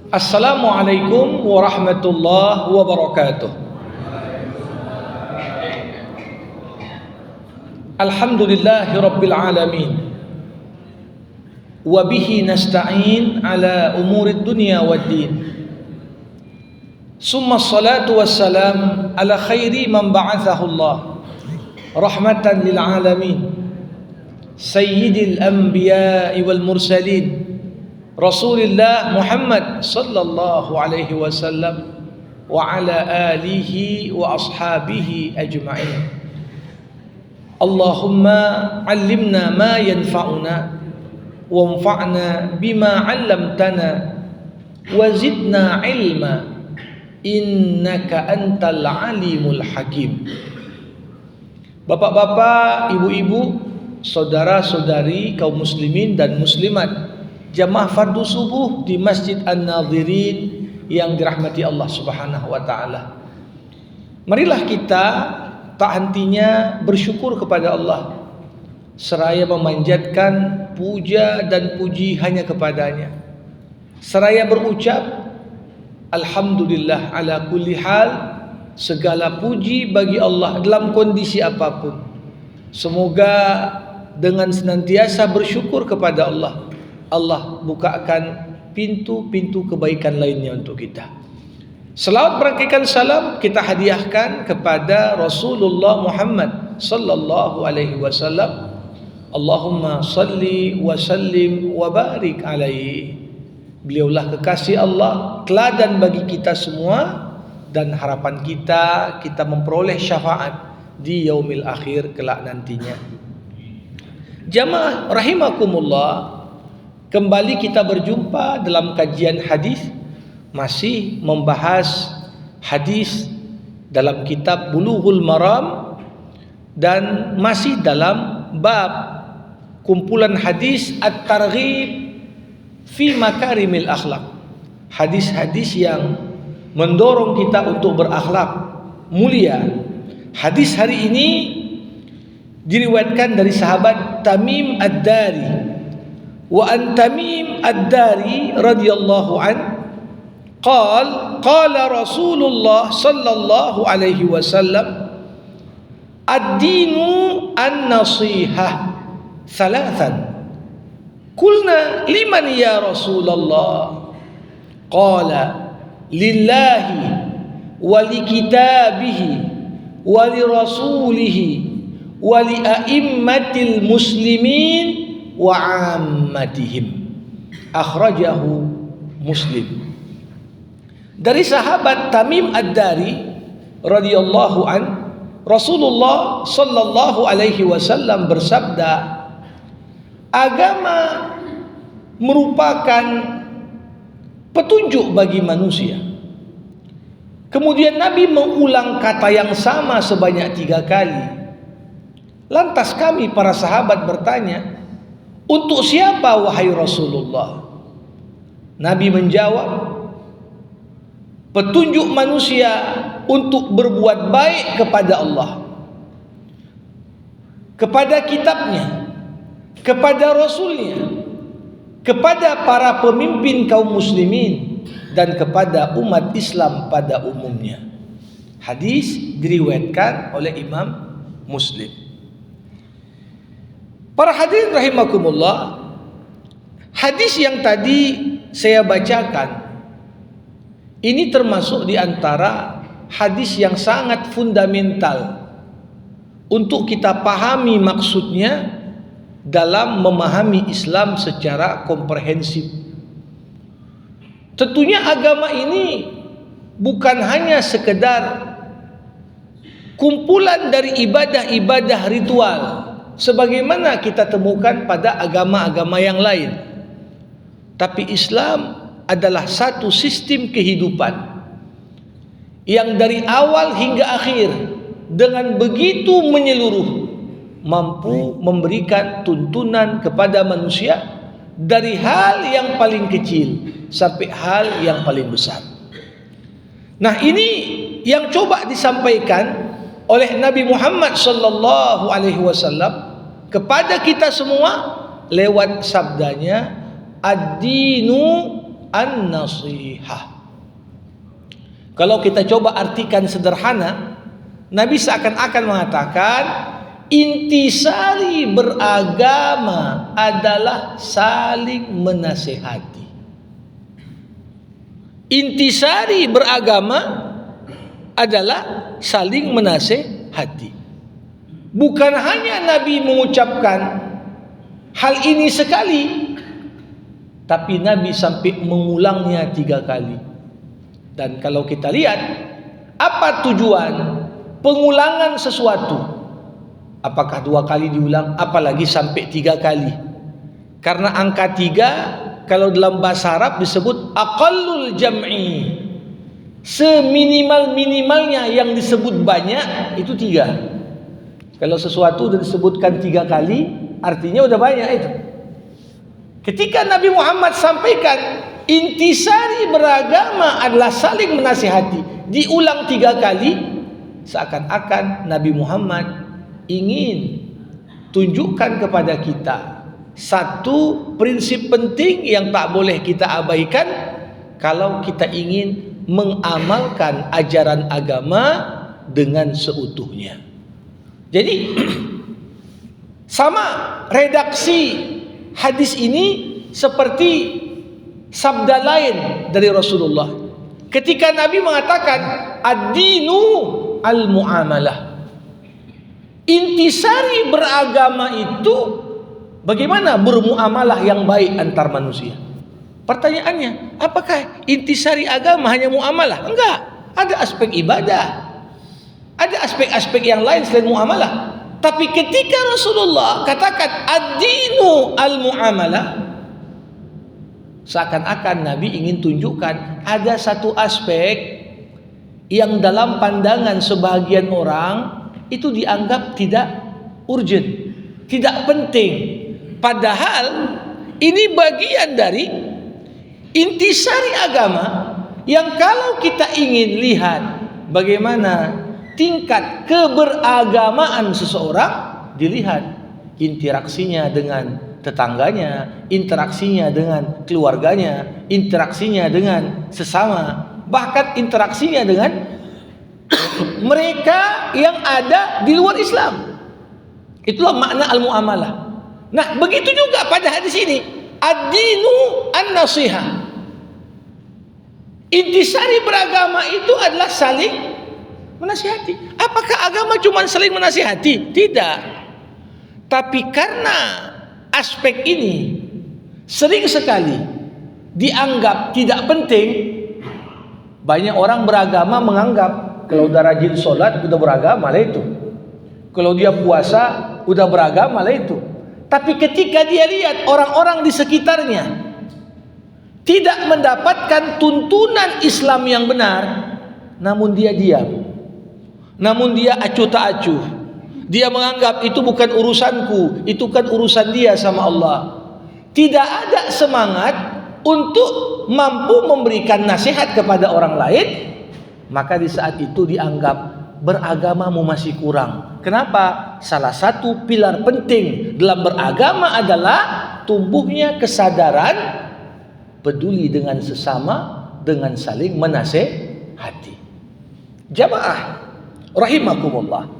Assalamualaikum warahmatullahi wabarakatuh. Alhamdulillahi rabbil alamin. Wa bihi nasta'in ala umurid dunya waddin. Summa salatu wassalam ala khairi man ba'athahu Allah rahmatan lil alamin. Sayyidil anbiya'i wal mursalin Rasulullah Muhammad sallallahu alaihi wasallam wa ala alihi wa ashabihi ajma'in. Allahumma 'allimna ma yanfa'una wanfa'na bima 'allamtana wa zidna 'ilma innaka antal alimul hakim. Bapak-bapak, ibu-ibu, saudara-saudari kaum muslimin dan muslimat jamaah fardu subuh di Masjid An-Nadhirin yang dirahmati Allah Subhanahu wa taala. Marilah kita tak hentinya bersyukur kepada Allah seraya memanjatkan puja dan puji hanya kepadanya. Seraya berucap alhamdulillah ala kulli hal, segala puji bagi Allah dalam kondisi apapun. Semoga dengan senantiasa bersyukur kepada Allah, Allah bukakan pintu-pintu kebaikan lainnya untuk kita. Selawat berangkaikan salam kita hadiahkan kepada Rasulullah Muhammad sallallahu alaihi wasallam. Allahumma salli wa sallim wa barik alaihi. Beliaulah kekasih Allah, teladan bagi kita semua, dan harapan kita memperoleh syafaat di yaumil akhir kelak nantinya. Jamaah rahimakumullah, kembali kita berjumpa dalam kajian hadis, masih membahas hadis dalam kitab Bulughul Maram dan masih dalam bab kumpulan hadis At-Targhib fi Makarimil Akhlak. Hadis-hadis yang mendorong kita untuk berakhlak mulia. Hadis hari ini diriwayatkan dari sahabat Tamim Ad-Dari. Wa an Tamim Ad-Dari radhiyallahu an qala Rasulullah sallallahu alaihi wasallam ad-dinu an-nasihah thalathan. Qulna liman ya Rasulullah? Qala lillahi wa li kitabihi wa li rasulihi wa li a'immatil muslimin wa ammatihim. Akhrajahu Muslim. Dari sahabat Tamim Ad-Dari radhiyallahu an, Rasulullah sallallahu alaihi wasallam bersabda, agama merupakan petunjuk bagi manusia. Kemudian Nabi mengulang kata yang sama sebanyak 3 kali. Lantas kami para sahabat bertanya, untuk siapa wahai Rasulullah? Nabi menjawab, petunjuk manusia untuk berbuat baik kepada Allah, kepada kitabnya, kepada Rasulnya, kepada para pemimpin kaum muslimin, dan kepada umat Islam pada umumnya. Hadis diriwayatkan oleh Imam Muslim. Para hadirin rahimakumullah, hadis yang tadi saya bacakan ini termasuk di antara hadis yang sangat fundamental untuk kita pahami maksudnya dalam memahami Islam secara komprehensif. Tentunya agama ini bukan hanya sekedar kumpulan dari ibadah-ibadah ritual sebagaimana kita temukan pada agama-agama yang lain. Tapi Islam adalah satu sistem kehidupan yang dari awal hingga akhir dengan begitu menyeluruh mampu memberikan tuntunan kepada manusia dari hal yang paling kecil sampai hal yang paling besar. Nah, ini yang coba disampaikan oleh Nabi Muhammad sallallahu alaihi wasallam kepada kita semua lewat sabdanya, ad-dinu an-nasihah. Kalau kita coba artikan sederhana, Nabi seakan-akan mengatakan intisari beragama adalah saling menasehati. Intisari beragama adalah saling menasehati. Bukan hanya Nabi mengucapkan hal ini sekali, tapi Nabi sampai mengulangnya 3 kali. Dan kalau kita lihat apa tujuan pengulangan sesuatu, apakah 2 kali diulang, apalagi sampai 3 kali? Karena angka 3 kalau dalam bahasa Arab disebut aqallul jam'i, seminimal-minimalnya yang disebut banyak itu 3. Kalau sesuatu sudah disebutkan 3 kali, artinya udah banyak itu. Ketika Nabi Muhammad sampaikan intisari beragama adalah saling menasihati, diulang 3 kali, seakan-akan Nabi Muhammad ingin tunjukkan kepada kita satu prinsip penting yang tak boleh kita abaikan kalau kita ingin mengamalkan ajaran agama dengan seutuhnya. Jadi sama redaksi hadis ini seperti sabda lain dari Rasulullah ketika Nabi mengatakan ad-dinu al-muamalah. Intisari beragama itu bagaimana bermuamalah yang baik antar manusia. Pertanyaannya, apakah intisari agama hanya muamalah? Enggak, ada aspek ibadah, ada aspek-aspek yang lain selain muamalah. Tapi ketika Rasulullah katakan ad-dinu al-muamalah, seakan-akan Nabi ingin tunjukkan ada satu aspek yang dalam pandangan sebagian orang itu dianggap tidak urgent, tidak penting. Padahal ini bagian dari intisari agama yang kalau kita ingin lihat bagaimana tingkat keberagamaan seseorang, dilihat interaksinya dengan tetangganya, interaksinya dengan keluarganya, interaksinya dengan sesama, bahkan interaksinya dengan mereka yang ada di luar Islam. Itulah makna al-muamalah. Nah, begitu juga pada hadis ini, ad-dinu an-nasihah. Intisari beragama itu adalah saling menasihati. Apakah agama cuma saling menasihati? Tidak. Tapi karena aspek ini sering sekali dianggap tidak penting, banyak orang beragama menganggap kalau udah rajin sholat udah beragama lah itu, kalau dia puasa udah beragama lah itu. Tapi ketika dia lihat orang-orang di sekitarnya tidak mendapatkan tuntunan Islam yang benar, namun dia diam, namun dia acuh tak acuh, dia menganggap itu bukan urusanku, itu kan urusan dia sama Allah. Tidak ada semangat untuk mampu memberikan nasihat kepada orang lain, maka di saat itu dianggap beragamamu masih kurang. Kenapa? Salah satu pilar penting dalam beragama adalah tumbuhnya kesadaran peduli dengan sesama, dengan saling menasehati. Jamaah rahimakumullah,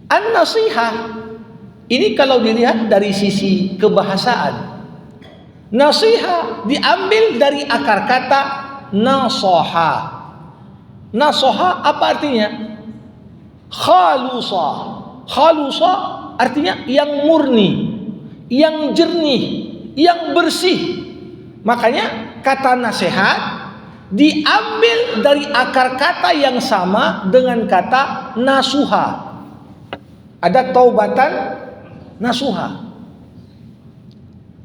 an-nasihah ini kalau dilihat dari sisi kebahasaan, nasiha diambil dari akar kata nasoha. Nasoha apa artinya? Khalusa. Khalusa artinya yang murni, yang jernih, yang bersih. Makanya kata nasihat diambil dari akar kata yang sama dengan kata nasuha. Ada taubatan nasuha,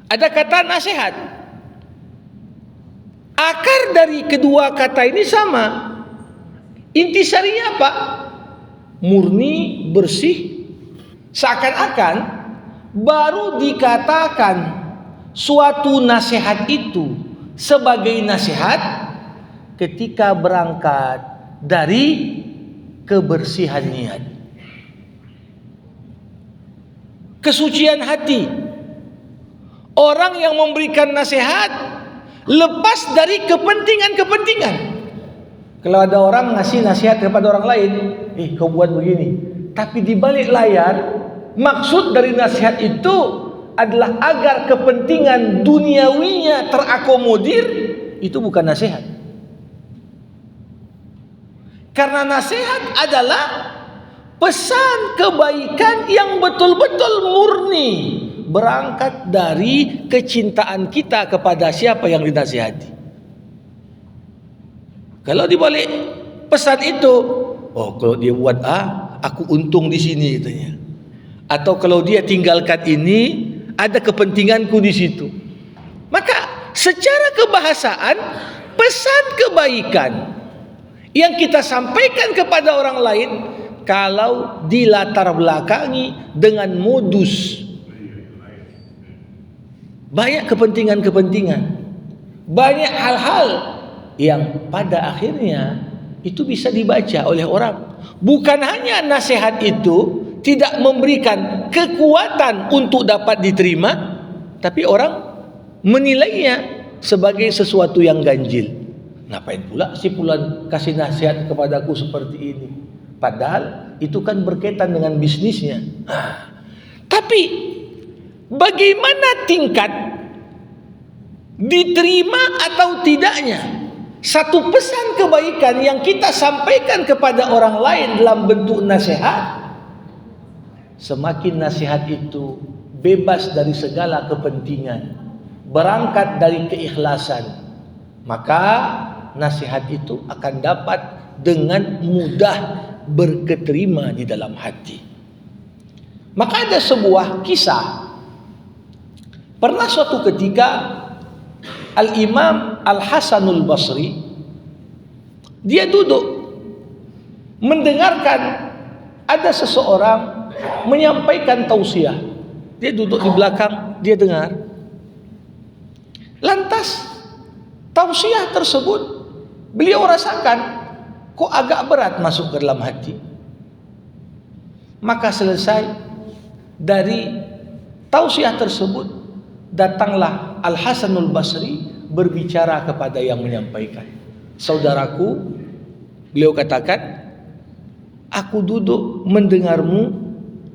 ada kata nasihat. Akar dari kedua kata ini sama. Intisarinya apa? Murni, bersih. Seakan-akan baru dikatakan suatu nasihat itu sebagai nasihat ketika berangkat dari kebersihan niat, kesucian hati. orang yang memberikan nasihat lepas dari kepentingan-kepentingan. Kalau ada orang ngasih nasihat kepada orang lain, kau buat begini, tapi di balik layar maksud dari nasihat itu adalah agar kepentingan duniawinya terakomodir, itu bukan nasihat. Karena nasihat adalah pesan kebaikan yang betul-betul murni, berangkat dari kecintaan kita kepada siapa yang dinasihati. Kalau dibalik pesan itu, kalau dia buat A, aku untung di sini katanya. Atau kalau dia tinggalkan ini, ada kepentinganku di situ. Maka secara kebahasaan, pesan kebaikan yang kita sampaikan kepada orang lain, kalau dilatar belakangi dengan modus banyak kepentingan-kepentingan, banyak hal-hal yang pada akhirnya itu bisa dibaca oleh orang. Bukan hanya nasihat itu tidak memberikan kekuatan untuk dapat diterima, tapi orang menilainya sebagai sesuatu yang ganjil. Ngapain pula si fulan kasih nasihat kepadaku seperti ini? Padahal itu kan berkaitan dengan bisnisnya. Tapi bagaimana tingkat diterima atau tidaknya satu pesan kebaikan yang kita sampaikan kepada orang lain dalam bentuk nasihat? Semakin nasihat itu bebas dari segala kepentingan, berangkat dari keikhlasan, maka nasihat itu akan dapat dengan mudah berketerima di dalam hati. Maka ada sebuah kisah. Pernah suatu ketika Al-Imam Al-Hasanul Basri, dia duduk mendengarkan ada seseorang menyampaikan tausiah. Dia duduk di belakang, dia dengar. Lantas tausiah tersebut beliau rasakan kok agak berat masuk ke dalam hati. Maka selesai dari tausiah tersebut, datanglah Al-Hasanul Basri berbicara kepada yang menyampaikan. Saudaraku, beliau katakan, aku duduk mendengarmu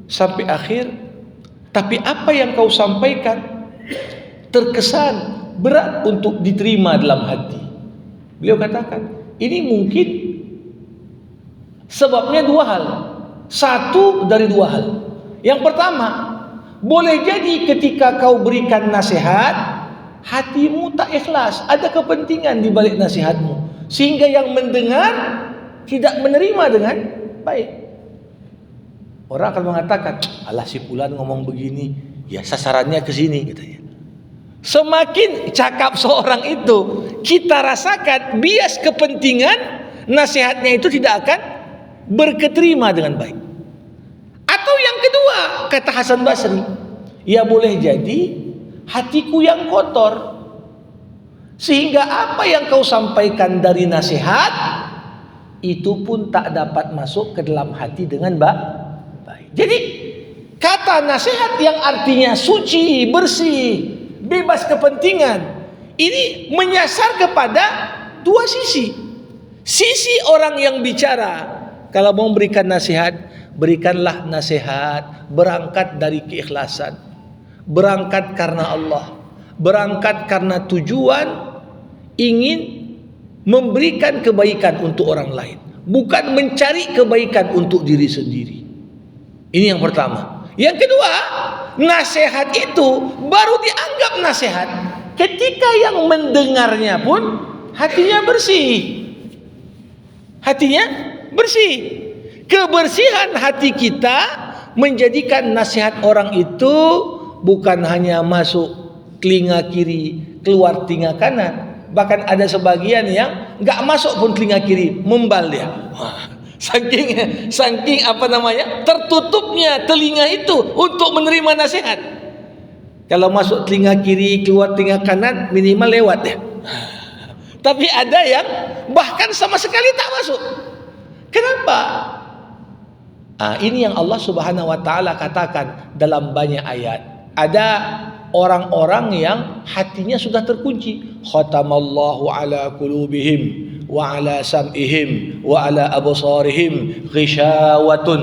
sampai akhir, tapi apa yang kau sampaikan terkesan berat untuk diterima dalam hati. Beliau katakan, ini mungkin sebabnya dua hal. Satu dari dua hal. Yang pertama, boleh jadi ketika kau berikan nasihat, hatimu tak ikhlas, ada kepentingan di balik nasihatmu, sehingga yang mendengar tidak menerima dengan baik. Orang akan mengatakan, alah si fulan ngomong begini, ya sasarannya ke sini katanya. Semakin cakap seorang itu, kita rasakan bias kepentingan, nasihatnya itu tidak akan berketerima dengan baik. Atau yang kedua, kata Hasan Basri, ya boleh jadi hatiku yang kotor, sehingga apa yang kau sampaikan dari nasihat itu pun tak dapat masuk ke dalam hati dengan baik. Jadi kata nasihat yang artinya suci, bersih, bebas kepentingan, ini menyasar kepada dua sisi. Sisi orang yang bicara, kalau mau memberikan nasihat, berikanlah nasihat berangkat dari keikhlasan, berangkat karena Allah, berangkat karena tujuan ingin memberikan kebaikan untuk orang lain, bukan mencari kebaikan untuk diri sendiri. Ini yang pertama. Yang kedua, nasihat itu baru dianggap nasihat ketika yang mendengarnya pun hatinya bersih. Hatinya bersih. Kebersihan hati kita menjadikan nasihat orang itu bukan hanya masuk telinga kiri, keluar telinga kanan. Bahkan ada sebagian yang gak masuk pun telinga kiri, membal dia. Saking tertutupnya telinga itu untuk menerima nasihat. Kalau masuk telinga kiri, keluar telinga kanan, minimal lewat ya. Tapi ada yang bahkan sama sekali tak masuk. Kenapa? Ini yang Allah Subhanahu wa taala katakan dalam banyak ayat. Ada orang-orang yang hatinya sudah terkunci. Khatamallahu ala qulubihim wa ala sam'ihim wa ala absarihim ghishawatun.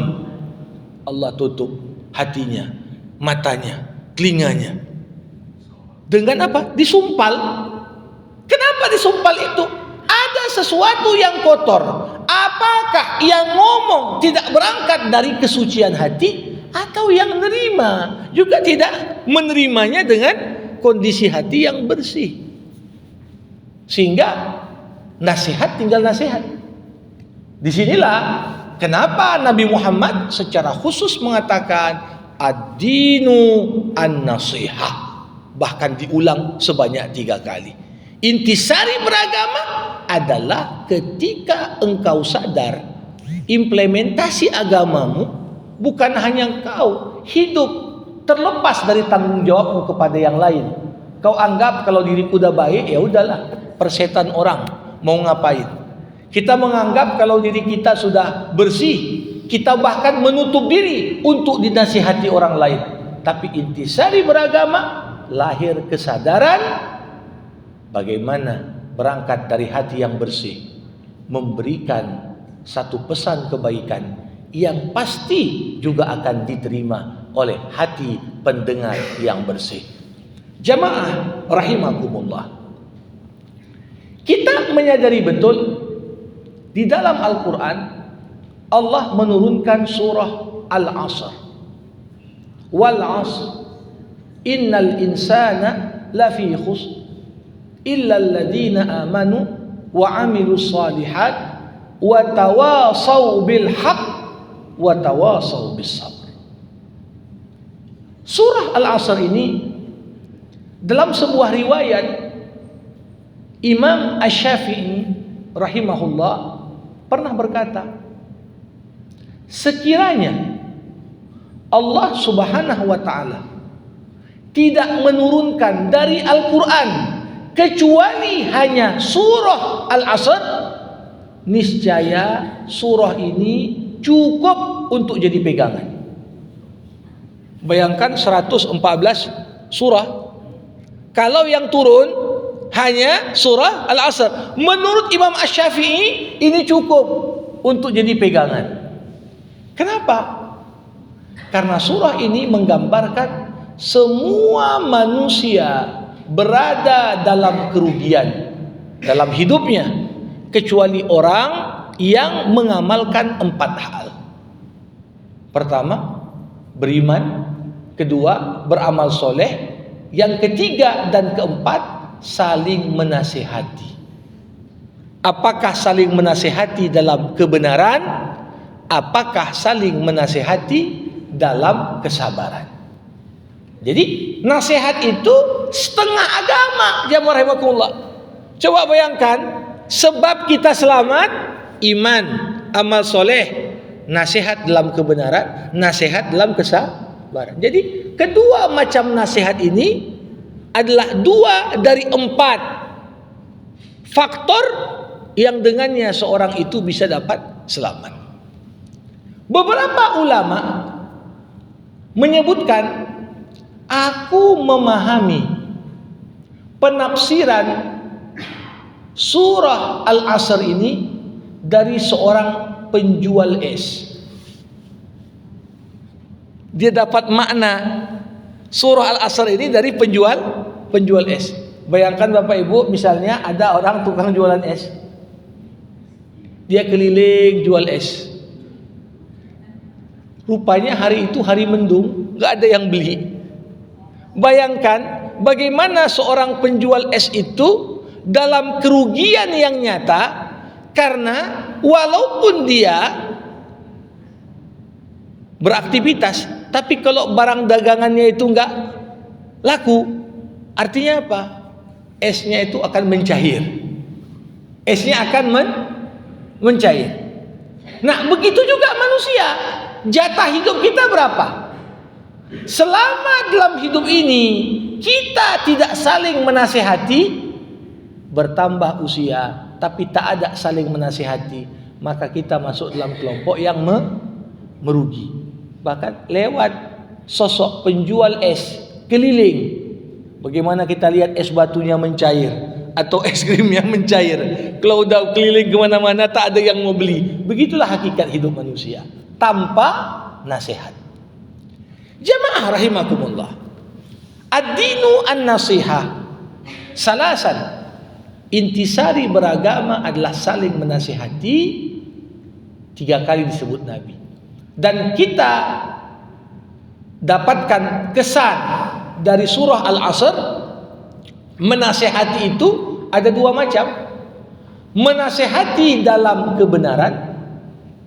Allah tutup hatinya, matanya, telinganya. Dengan apa? Disumpal. Kenapa disumpal itu? Ada sesuatu yang kotor. Apakah yang ngomong tidak berangkat dari kesucian hati, atau yang menerima juga tidak menerimanya dengan kondisi hati yang bersih? Sehingga nasihat tinggal nasihat. Disinilah kenapa Nabi Muhammad secara khusus mengatakan ad-dinu an-nasihah. Bahkan diulang sebanyak 3 kali. Intisari beragama adalah ketika engkau sadar implementasi agamamu bukan hanya engkau hidup terlepas dari tanggung jawabmu kepada yang lain. Kau anggap kalau diriku udah baik, ya udahlah, persetan orang mau ngapain. Kita menganggap kalau diri kita sudah bersih, kita bahkan menutup diri untuk dinasihati orang lain. Tapi intisari beragama lahir kesadaran bagaimana berangkat dari hati yang bersih, memberikan satu pesan kebaikan yang pasti juga akan diterima oleh hati pendengar yang bersih. Jamaah rahimakumullah, kita menyadari betul di dalam Al-Quran Allah menurunkan surah Al-Asr. Wal 'asr innal insana lafi khusr illa alladhina amanu wa 'amilus shalihat wa tawasaw bil haqq wa tawasaw bis sabr. Surah Al-Asr ini dalam sebuah riwayat Imam Asy-Syafi'i rahimahullah pernah berkata, sekiranya Allah Subhanahu wa taala tidak menurunkan dari Al-Quran kecuali hanya surah Al-Asr, niscaya surah ini cukup untuk jadi pegangan. Bayangkan 114 surah, kalau yang turun hanya surah Al-Asr, menurut Imam Asy-Syafi'i ini cukup untuk jadi pegangan. Kenapa? Karena surah ini menggambarkan semua manusia berada dalam kerugian dalam hidupnya, kecuali orang yang mengamalkan 4 hal. Pertama, beriman. Kedua, beramal soleh. Yang ketiga dan keempat, saling menasihati. Apakah saling menasihati dalam kebenaran? Apakah saling menasihati dalam kesabaran? Jadi nasihat itu setengah agama, jamaah rahimakumullah. Coba bayangkan, sebab kita selamat, iman, amal soleh, nasihat dalam kebenaran, nasihat dalam kesabaran. Jadi kedua macam nasihat ini adalah 2 dari 4 faktor yang dengannya seorang itu bisa dapat selamat. Beberapa ulama menyebutkan, aku memahami penafsiran surah Al-Asr ini dari seorang penjual es. Dia dapat makna surah Al-Asr ini dari penjual es. Bayangkan Bapak Ibu, misalnya ada orang tukang jualan es. Dia keliling jual es. Rupanya hari itu hari mendung, gak ada yang beli. Bayangkan bagaimana seorang penjual es itu dalam kerugian yang nyata, karena walaupun dia beraktivitas, tapi kalau barang dagangannya itu enggak laku, artinya apa? Esnya itu akan mencair. Esnya akan mencair. Nah, begitu juga manusia. Jatah hidup kita berapa? Selama dalam hidup ini kita tidak saling menasihati, bertambah usia tapi tak ada saling menasihati, maka kita masuk dalam kelompok yang merugi. Bahkan lewat sosok penjual es keliling Bagaimana kita lihat es batunya mencair atau es krimnya mencair. Kalau udah keliling kemana-mana tak ada yang mau beli. Begitulah hakikat hidup manusia tanpa nasihat. Jamaah rahimakumullah. Ad-dinu an-nasihah. Salasan. Intisari beragama adalah saling menasihati. 3 kali disebut Nabi. Dan kita dapatkan kesan dari surah Al-Asr, menasihati itu ada 2 macam. Menasihati dalam kebenaran,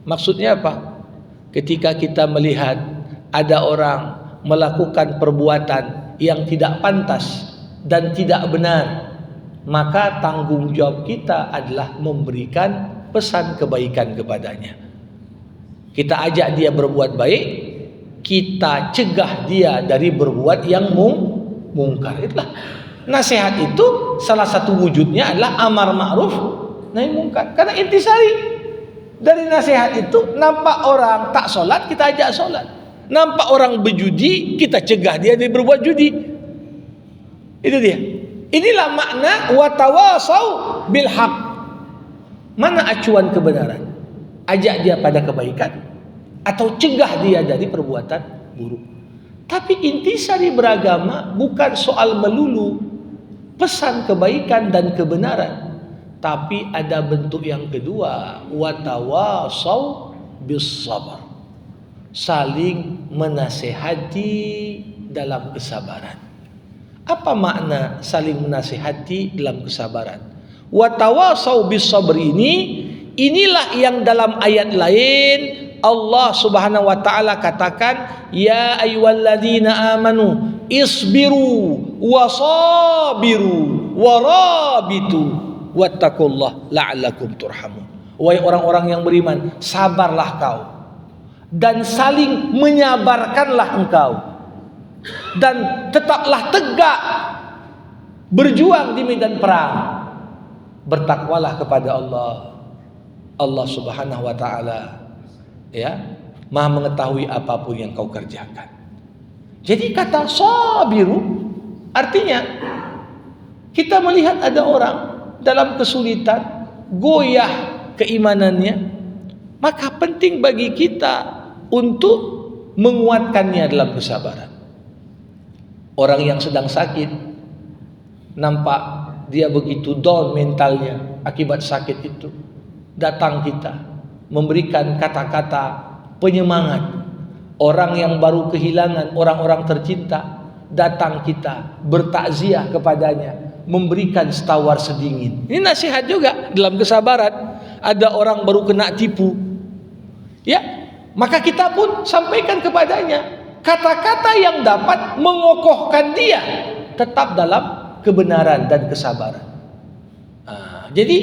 maksudnya apa? Ketika kita melihat ada orang melakukan perbuatan yang tidak pantas dan tidak benar, maka tanggung jawab kita adalah memberikan pesan kebaikan kepadanya. Kita ajak dia berbuat baik, kita cegah dia dari berbuat yang mungkar. Itulah nasihat itu, salah satu wujudnya adalah amar ma'ruf nahi mungkar. Karena intisari dari nasihat itu, nampak orang tak solat, kita ajak solat. Nampak orang berjudi, kita cegah dia dari berbuat judi. Itu dia. Inilah makna watawasau bil haq. Mana acuan kebenaran? Ajak dia pada kebaikan atau cegah dia dari perbuatan buruk. Tapi intisari beragama bukan soal melulu pesan kebaikan dan kebenaran, tapi ada bentuk yang kedua, watawasau bis sabar. Saling menasihati dalam kesabaran. Apa makna saling menasihati dalam kesabaran? Watawasau bis sabr inilah yang dalam ayat lain Allah Subhanahu wa taala katakan, ya ayyuhalladzina amanu isbiru wasabiru warabitu wattaqullah la'allakum turhamun. Wahai orang-orang yang beriman, sabarlah kau dan saling menyabarkanlah engkau, dan tetaplah tegak berjuang di medan perang. Bertakwalah kepada Allah Subhanahu wa taala, ya, Maha mengetahui apapun yang kau kerjakan. Jadi kata sabiru artinya kita melihat ada orang dalam kesulitan, goyah keimanannya, maka penting bagi kita untuk menguatkannya dalam kesabaran. Orang yang sedang sakit, nampak dia begitu down mentalnya akibat sakit itu, datang kita memberikan kata-kata penyemangat. Orang yang baru kehilangan orang-orang tercinta, datang kita bertakziah kepadanya, memberikan setawar sedingin. Ini nasihat juga dalam kesabaran. Ada orang baru kena tipu, ya, maka kita pun sampaikan kepadanya kata-kata yang dapat mengokohkan dia tetap dalam kebenaran dan kesabaran. Jadi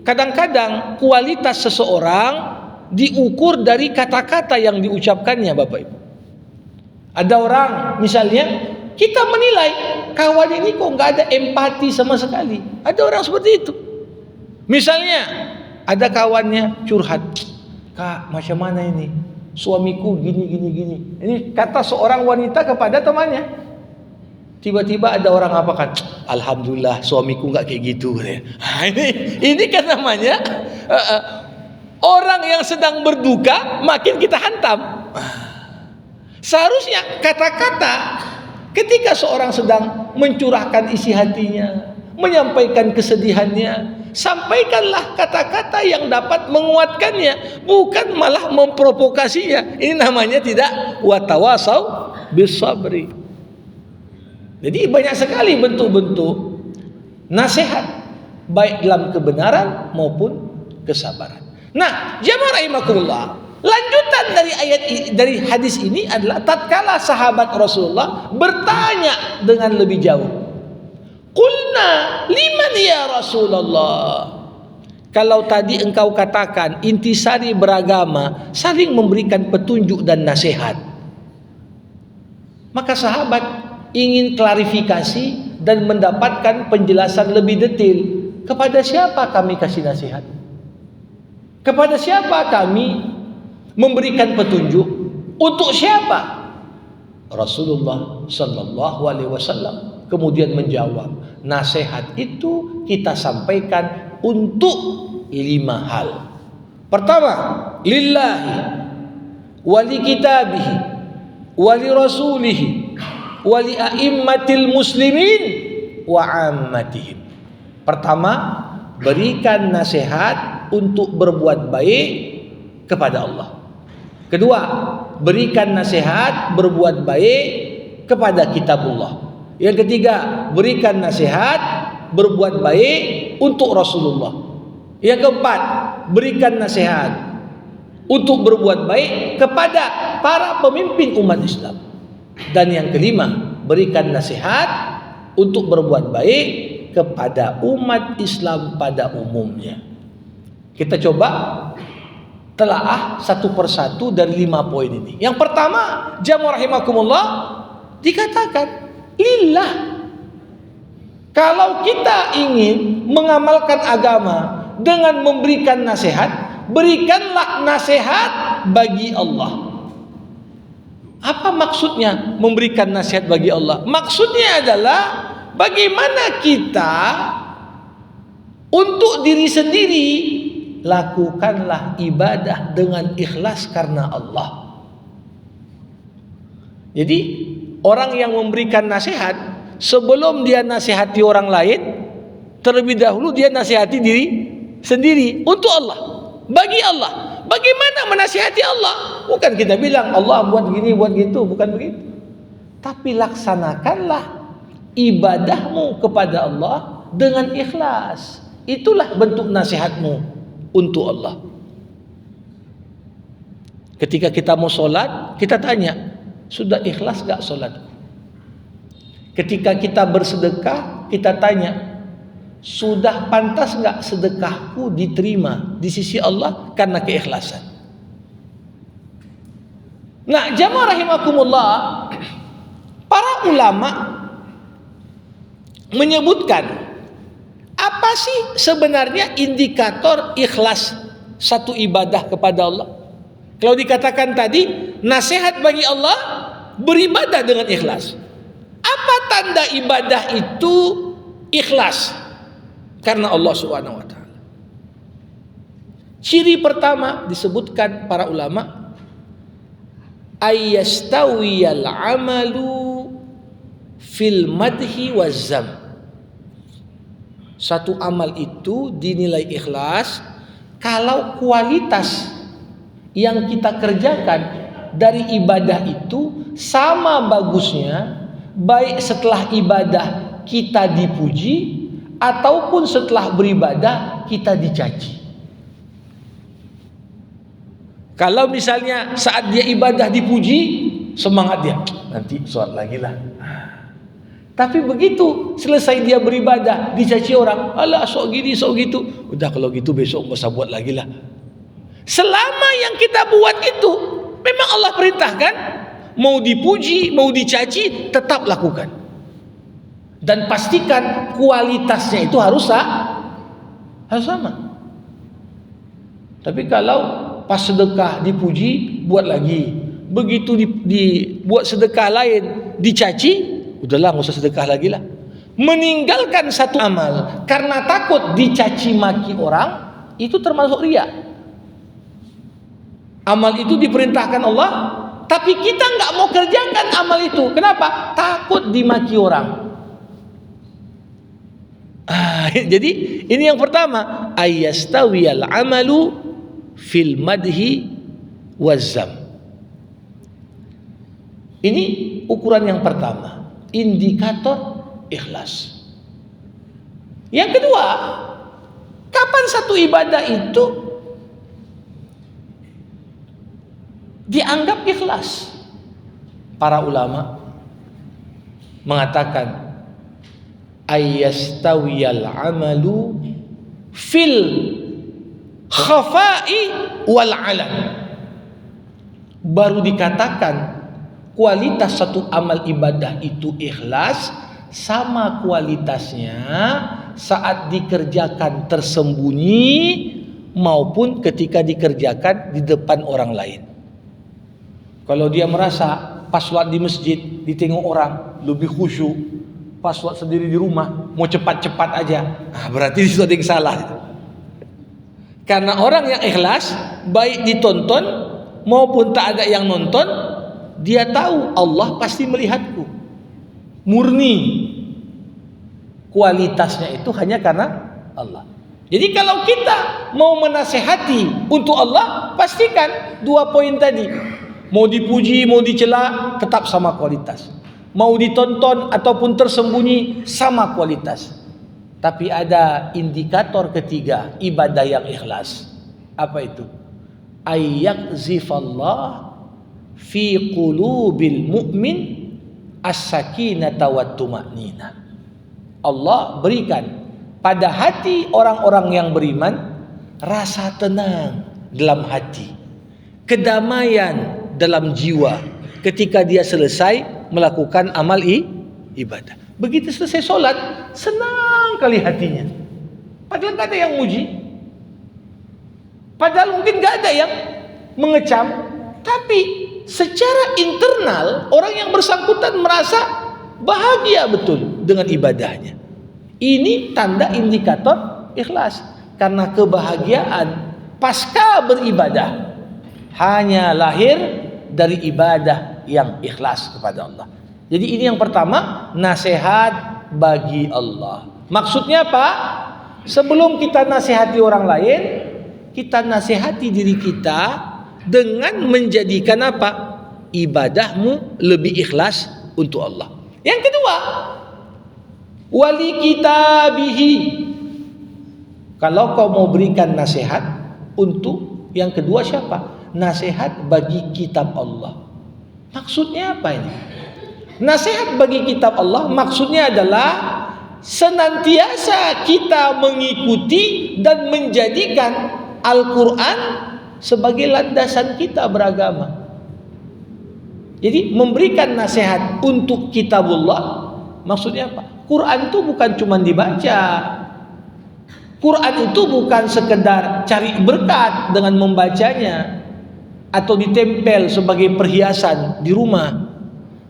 kadang-kadang kualitas seseorang diukur dari kata-kata yang diucapkannya, Bapak Ibu. Ada orang misalnya kita menilai kawan ini kok nggak ada empati sama sekali. Ada orang seperti itu. Misalnya ada kawannya curhat, Kak, macam mana ini? Suamiku gini. Ini kata seorang wanita kepada temannya. Tiba-tiba ada orang apakan, alhamdulillah suamiku nggak kayak gitu. Ini kan namanya orang yang sedang berduka makin kita hantam. Seharusnya kata-kata ketika seorang sedang mencurahkan isi hatinya, menyampaikan kesedihannya, sampaikanlah kata-kata yang dapat menguatkannya, bukan malah memprovokasinya. Ini namanya tidak watawasau bis sabri. Jadi banyak sekali bentuk-bentuk nasihat baik dalam kebenaran maupun kesabaran. Nah, jamaah rahimakumullah, lanjutan dari ayat dari hadis ini adalah tatkala sahabat Rasulullah bertanya dengan lebih jauh. Qulna liman ya Rasulullah? Kalau tadi engkau katakan intisari beragama saling memberikan petunjuk dan nasihat, maka sahabat ingin klarifikasi dan mendapatkan penjelasan lebih detail. Kepada siapa kami kasih nasihat? Kepada siapa kami memberikan petunjuk? Untuk siapa? Rasulullah sallallahu alaihi wasallam. kemudian menjawab. Nasihat itu kita sampaikan untuk 5 hal. Pertama, lillahi wali kitabihi wali rasulihi wali a'immatil muslimin wa ammatihim. Pertama, berikan nasihat untuk berbuat baik kepada Allah. Kedua, berikan nasihat berbuat baik kepada kitabullah. Yang ketiga, berikan nasihat berbuat baik untuk Rasulullah. Yang keempat, berikan nasihat untuk berbuat baik kepada para pemimpin umat Islam. Dan yang kelima, berikan nasihat untuk berbuat baik kepada umat Islam pada umumnya. Kita coba telaah satu persatu dari 5 poin ini. Yang pertama, jamaah rahimakumullah, dikatakan lillah. Kalau kita ingin mengamalkan agama dengan memberikan nasihat, berikanlah nasihat bagi Allah. Apa maksudnya memberikan nasihat bagi Allah? Maksudnya adalah bagaimana kita untuk diri sendiri lakukanlah ibadah dengan ikhlas karena Allah. Jadi orang yang memberikan nasihat, sebelum dia nasihati orang lain, terlebih dahulu dia nasihati diri sendiri untuk Allah, bagi Allah. Bagaimana menasihati Allah? Bukan kita bilang Allah buat gini, buat gitu, bukan begitu. Tapi laksanakanlah ibadahmu kepada Allah dengan ikhlas. Itulah bentuk nasihatmu untuk Allah. Ketika kita mau sholat, kita tanya, sudah ikhlas gak sholat? Ketika kita bersedekah, kita tanya, sudah pantas gak sedekahku diterima di sisi Allah karena keikhlasan? Nah, jamaah rahimakumullah, para ulama menyebutkan apa sih sebenarnya indikator ikhlas satu ibadah kepada Allah. Kalau dikatakan tadi nasihat bagi Allah, beribadah dengan ikhlas. Apa tanda ibadah itu ikhlas karena Allah Subhanahu wa taala? Ciri pertama disebutkan para ulama, ayyastawiyal amalu fil madhi wazzam. Satu amal itu dinilai ikhlas kalau kualitas yang kita kerjakan dari ibadah itu sama bagusnya, baik setelah ibadah kita dipuji ataupun setelah beribadah kita dicaci. Kalau misalnya saat dia ibadah dipuji, semangat dia, nanti sholat lagi lah. Tapi begitu selesai dia beribadah, dicaci orang, alah sok gini sok gitu, udah kalau gitu besok nggak usah buat lagi lah. Selama yang kita buat itu memang Allah perintahkan, mau dipuji mau dicaci tetap lakukan, dan pastikan kualitasnya itu harus sama. Tapi kalau pas sedekah dipuji buat lagi, begitu dibuat sedekah lain dicaci, udahlah nggak usah sedekah lagi lah. Meninggalkan satu amal karena takut dicaci maki orang, itu termasuk riya. Amal itu diperintahkan Allah, tapi kita nggak mau kerjakan amal itu. Kenapa? Takut dimaki orang. Jadi ini yang pertama, ayyastawiyal amalu fil madhi wazzam. Ini ukuran yang pertama, indikator ikhlas. Yang kedua, kapan satu ibadah itu dianggap ikhlas? Para ulama mengatakan ayyastawiyal amalu fil khafa'i wal alam. Baru dikatakan kualitas satu amal ibadah itu ikhlas sama kualitasnya saat dikerjakan tersembunyi maupun ketika dikerjakan di depan orang lain. Kalau dia merasa pas sholat di masjid ditengok orang lebih khusyuk, password sendiri di rumah, mau cepat-cepat aja. Nah, berarti itu ada yang salah. Karena orang yang ikhlas, baik ditonton maupun tak ada yang nonton, dia tahu Allah pasti melihatku. Murni. Kualitasnya itu hanya karena Allah. Jadi kalau kita mau menasehati untuk Allah, pastikan 2 poin tadi. Mau dipuji, mau dicela, tetap sama kualitas. Mau ditonton ataupun tersembunyi, sama kualitas. Tapi ada indikator ketiga, ibadah yang ikhlas. Apa itu? Ayyakzifallah fi qulubil mu'min as-sakinata wat tuma'nina. Allah berikan pada hati orang-orang yang beriman rasa tenang dalam hati, kedamaian dalam jiwa ketika dia selesai melakukan amal ibadah. Begitu selesai sholat, senang kali hatinya. Padahal gak ada yang muji, padahal mungkin gak ada yang mengecam, tapi secara internal orang yang bersangkutan merasa bahagia betul dengan ibadahnya. Ini tanda indikator ikhlas. Karena kebahagiaan pasca beribadah hanya lahir dari ibadah yang ikhlas kepada Allah. Jadi ini yang pertama, nasihat bagi Allah. Maksudnya apa? Sebelum kita nasihati orang lain, kita nasihati diri kita dengan menjadikan apa? Ibadahmu lebih ikhlas untuk Allah. Yang kedua, wali kitabihi. Kalau kau mau berikan nasihat untuk yang kedua siapa? Nasihat bagi kitab Allah. Maksudnya apa ini? Nasihat bagi kitab Allah maksudnya adalah senantiasa kita mengikuti dan menjadikan Al-Quran sebagai landasan kita beragama. Jadi memberikan nasihat untuk kitabullah maksudnya apa? Quran itu bukan cuma dibaca. Quran itu bukan sekedar cari berkat dengan membacanya atau ditempel sebagai perhiasan di rumah.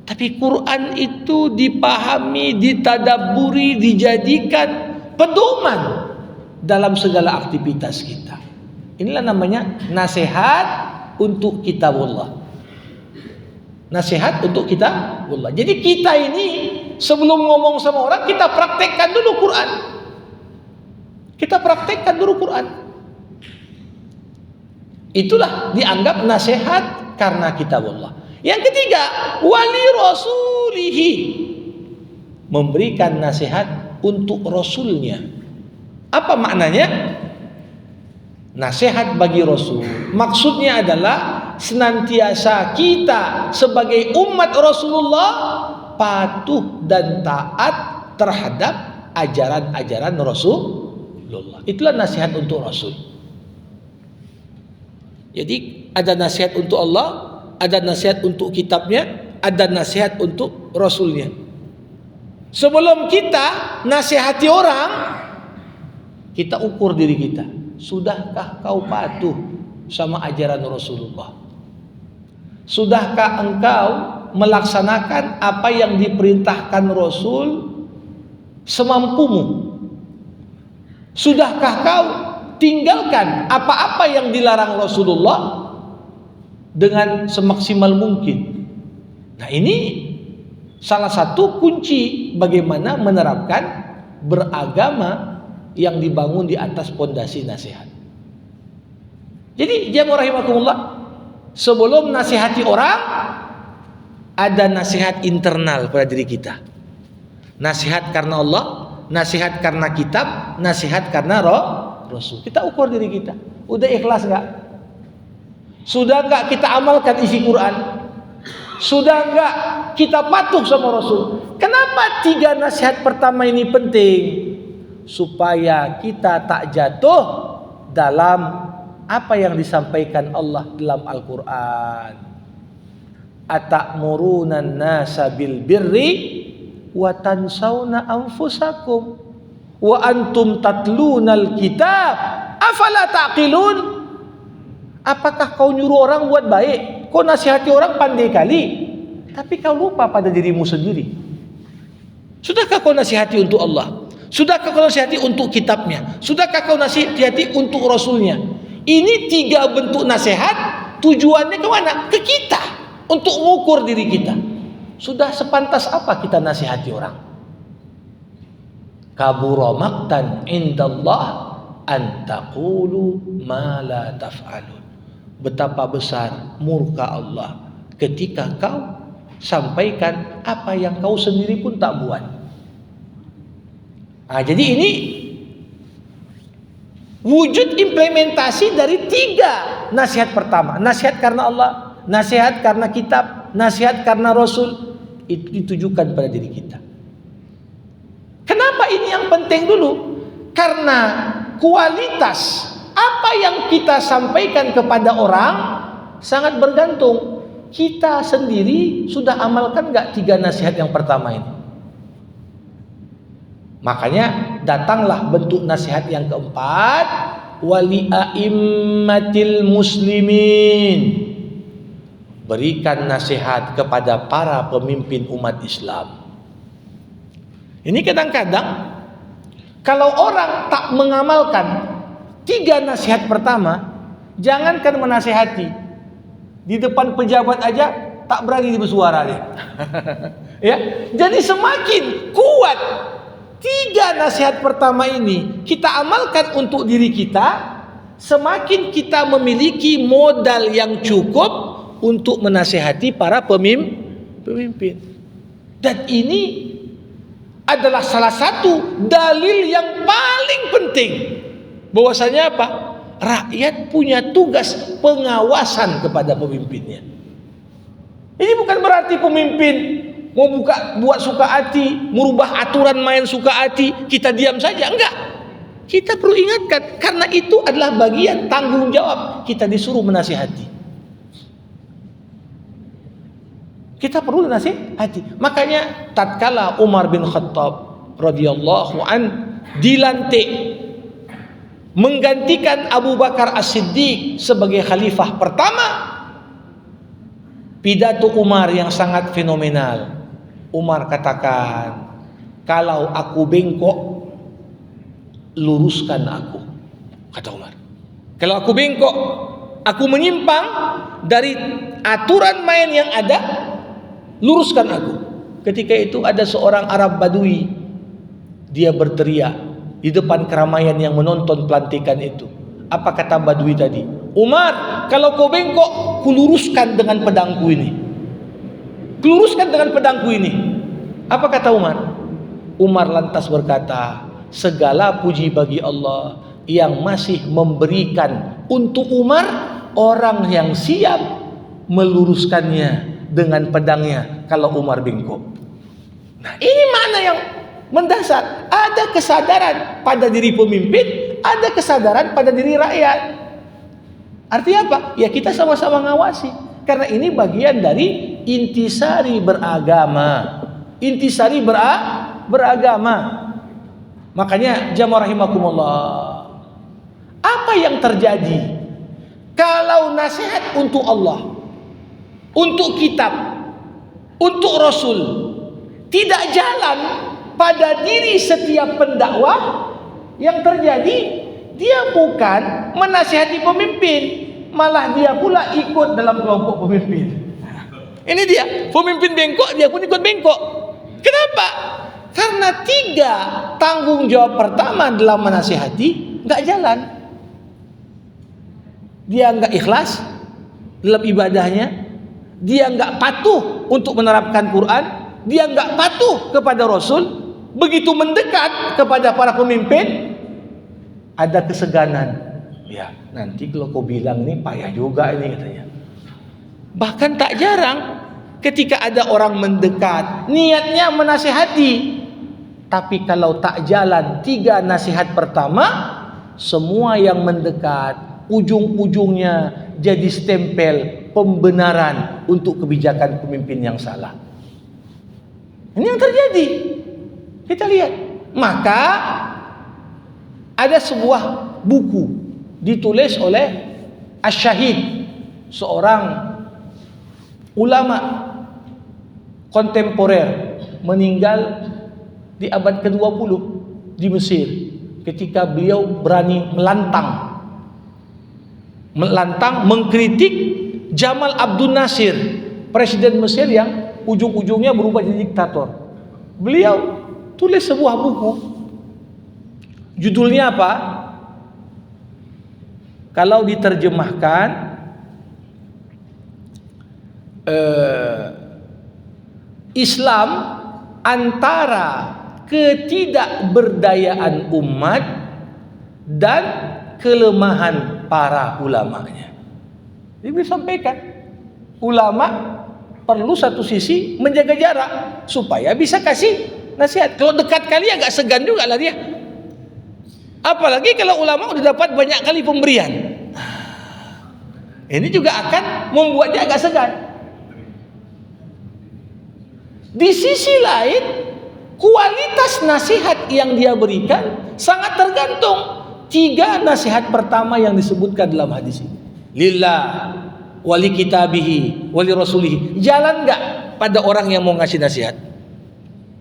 Tapi Quran itu dipahami, ditadabburi, dijadikan pedoman dalam segala aktivitas kita. Inilah namanya nasihat untuk kitabullah. Nasihat untuk kitabullah. Jadi kita ini sebelum ngomong sama orang, kita praktekkan dulu Quran. Kita praktekkan dulu Quran. Itulah dianggap nasihat karena kitabullah. Yang ketiga, wali rasulihi. Memberikan nasihat untuk rasulnya. Apa maknanya? Nasihat bagi Rasul maksudnya adalah senantiasa kita sebagai umat Rasulullah patuh dan taat terhadap ajaran-ajaran Rasulullah. Itulah nasihat untuk Rasul. Jadi ada nasihat untuk Allah, ada nasihat untuk kitabnya, ada nasihat untuk Rasulnya. Sebelum kita nasihati orang, kita ukur diri kita. Sudahkah kau patuh sama ajaran Rasulullah? Sudahkah engkau melaksanakan apa yang diperintahkan Rasul semampumu? Sudahkah kau tinggalkan apa-apa yang dilarang Rasulullah dengan semaksimal mungkin? Nah, ini salah satu kunci bagaimana menerapkan beragama yang dibangun di atas pondasi nasihat. Jadi jamaah rahimakumullah, sebelum nasihati orang ada nasihat internal pada diri kita. Nasihat karena Allah, nasihat karena kitab, nasihat karena Rasul. Kita ukur diri kita. Udah ikhlas enggak? Sudah enggak kita amalkan isi Quran? Sudah enggak kita patuh sama Rasul? Kenapa 3 nasihat pertama ini penting? Supaya kita tak jatuh dalam apa yang disampaikan Allah dalam Al-Quran. Atamuruna an-nasa bil birri wa tansawna anfusakum wa antum tatlunal kitab afala taqilun. Apakah kau nyuruh orang buat baik, kau nasihati orang pandai kali, tapi kau lupa pada dirimu sendiri. Sudahkah kau nasihati untuk Allah? Sudahkah kau nasihati untuk kitabnya? Sudahkah kau nasihati untuk Rasulnya? Ini 3 bentuk nasihat. Tujuannya kemana? Ke kita, untuk mengukur diri kita. Sudah sepantas apa kita nasihati orang? Kabura maqtan indallah an taqulu ma la taf'alun. Betapa besar murka Allah ketika kau sampaikan apa yang kau sendiri pun tak buat. Jadi ini wujud implementasi dari 3 nasihat pertama. Nasihat karena Allah, nasihat karena kitab, nasihat karena Rasul. Itu ditujukan pada diri kita. Kenapa ini yang penting dulu? Karena kualitas apa yang kita sampaikan kepada orang sangat bergantung. Kita sendiri sudah amalkan gak 3 nasihat yang pertama ini? Makanya datanglah bentuk nasihat yang keempat, wali a'immatil muslimin. Berikan nasihat kepada para pemimpin umat Islam. Ini kadang-kadang kalau orang tak mengamalkan 3 nasihat pertama, jangankan menasihati, di depan pejabat aja tak berani bersuara dia. Ya, jadi semakin kuat 3 nasihat pertama ini kita amalkan untuk diri kita, semakin kita memiliki modal yang cukup untuk menasihati para pemimpin. Dan ini adalah salah satu dalil yang paling penting bahwasanya apa? Rakyat punya tugas pengawasan kepada pemimpinnya. Ini bukan berarti pemimpin mau buat suka hati, merubah aturan main suka hati, kita diam saja. Enggak. Kita perlu ingatkan, karena itu adalah bagian tanggung jawab kita disuruh menasihati. Kita perlu nasihati. Makanya tatkala Umar bin Khattab radhiyallahu an dilantik menggantikan Abu Bakar As-Siddiq sebagai khalifah pertama, pidato Umar yang sangat fenomenal. Umar katakan, kalau aku bengkok, luruskan aku. Kata Umar, kalau aku bengkok, aku menyimpang dari aturan main yang ada, luruskan aku. Ketika itu ada seorang Arab Badui, dia berteriak di depan keramaian yang menonton pelantikan itu. Apa kata Badui tadi? Umar, kalau kau bengkok, kuluruskan dengan pedangku ini. Kuluruskan dengan pedangku ini. Apa kata Umar? Umar lantas berkata, segala puji bagi Allah yang masih memberikan untuk Umar orang yang siap meluruskannya dengan pedangnya kalau Umar bengkok. Nah, ini mana yang mendasar? Ada kesadaran pada diri pemimpin, ada kesadaran pada diri rakyat. Artinya apa? Ya kita sama-sama ngawasi. Karena ini bagian dari intisari beragama. Intisari beragama. Makanya jamaah rahimakumullah, apa yang terjadi kalau nasihat untuk Allah, untuk kitab, untuk Rasul tidak jalan pada diri setiap pendakwah? Yang terjadi, dia bukan menasihati pemimpin, malah dia pula ikut dalam kelompok pemimpin. Ini dia, pemimpin bengkok, dia pun ikut bengkok. Kenapa? Karena 3 tanggung jawab pertama dalam menasihati nggak jalan. Dia nggak ikhlas dalam ibadahnya, dia nggak patuh untuk menerapkan Quran, dia nggak patuh kepada Rasul. Begitu mendekat kepada para pemimpin, ada keseganan. Ya, nanti kalau kau bilang ini payah juga ini, katanya. Bahkan tak jarang ketika ada orang mendekat, niatnya menasihati, tapi kalau tak jalan 3 nasihat pertama, semua yang mendekat ujung-ujungnya jadi stempel pembenaran untuk kebijakan pemimpin yang salah. Ini yang terjadi. Kita lihat. Maka ada sebuah buku ditulis oleh Asy-Syahid, seorang ulama kontemporer, meninggal di abad ke-20 di Mesir, ketika beliau berani melantang mengkritik Jamal Abdul Nasir, presiden Mesir yang ujung-ujungnya berubah jadi diktator. Beliau tulis sebuah buku, judulnya apa? Kalau diterjemahkan, Islam antara ketidakberdayaan umat dan kelemahan para ulamanya. Jadi beliau sampaikan, ulama perlu satu sisi menjaga jarak supaya bisa kasih nasihat. Kalau dekat kali agak segan juga lah dia. Apalagi kalau ulama udah dapat banyak kali pemberian. Ini juga akan membuat dia agak segan. Di sisi lain, kualitas nasihat yang dia berikan sangat tergantung 3 nasihat pertama yang disebutkan dalam hadis ini. Lillah, wali kitabihi, wali rasulihi. Jalan enggak pada orang yang mau ngasih nasihat?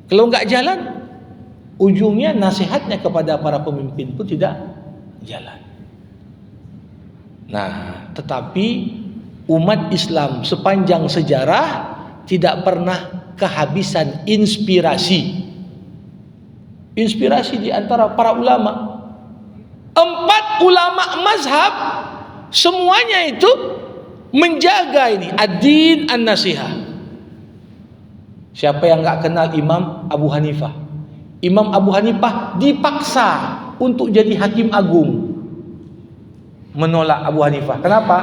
Kalau enggak jalan, ujungnya nasihatnya kepada para pemimpin pun tidak jalan. Nah, tetapi umat Islam sepanjang sejarah tidak pernah kehabisan inspirasi di antara para ulama. 4 ulama mazhab semuanya itu menjaga ini ad-din an-nasihah. Siapa yang enggak kenal Imam Abu Hanifah? Imam Abu Hanifah dipaksa untuk jadi hakim agung. Menolak Abu Hanifah. Kenapa?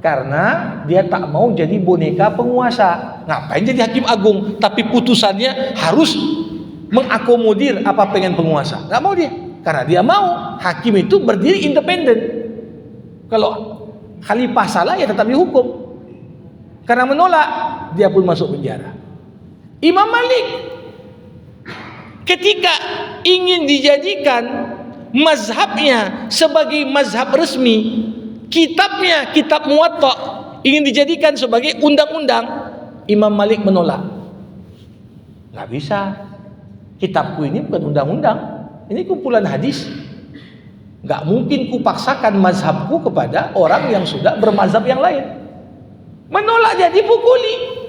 Karena dia tak mau jadi boneka penguasa. Ngapain jadi hakim agung? Tapi putusannya harus mengakomodir apa pengen penguasa. Nggak mau dia. Karena dia mau hakim itu berdiri independen. Kalau khalifah salah ya tetap dihukum. Karena menolak, dia pun masuk penjara. Imam Malik ketika ingin dijadikan mazhabnya sebagai mazhab resmi, kitabnya, kitab Muwatta, ingin dijadikan sebagai undang-undang, Imam Malik menolak. Nggak bisa. Kitabku ini bukan undang-undang, ini kumpulan hadis. Nggak mungkin kupaksakan mazhabku kepada orang yang sudah bermazhab yang lain. Menolak, dia dipukuli.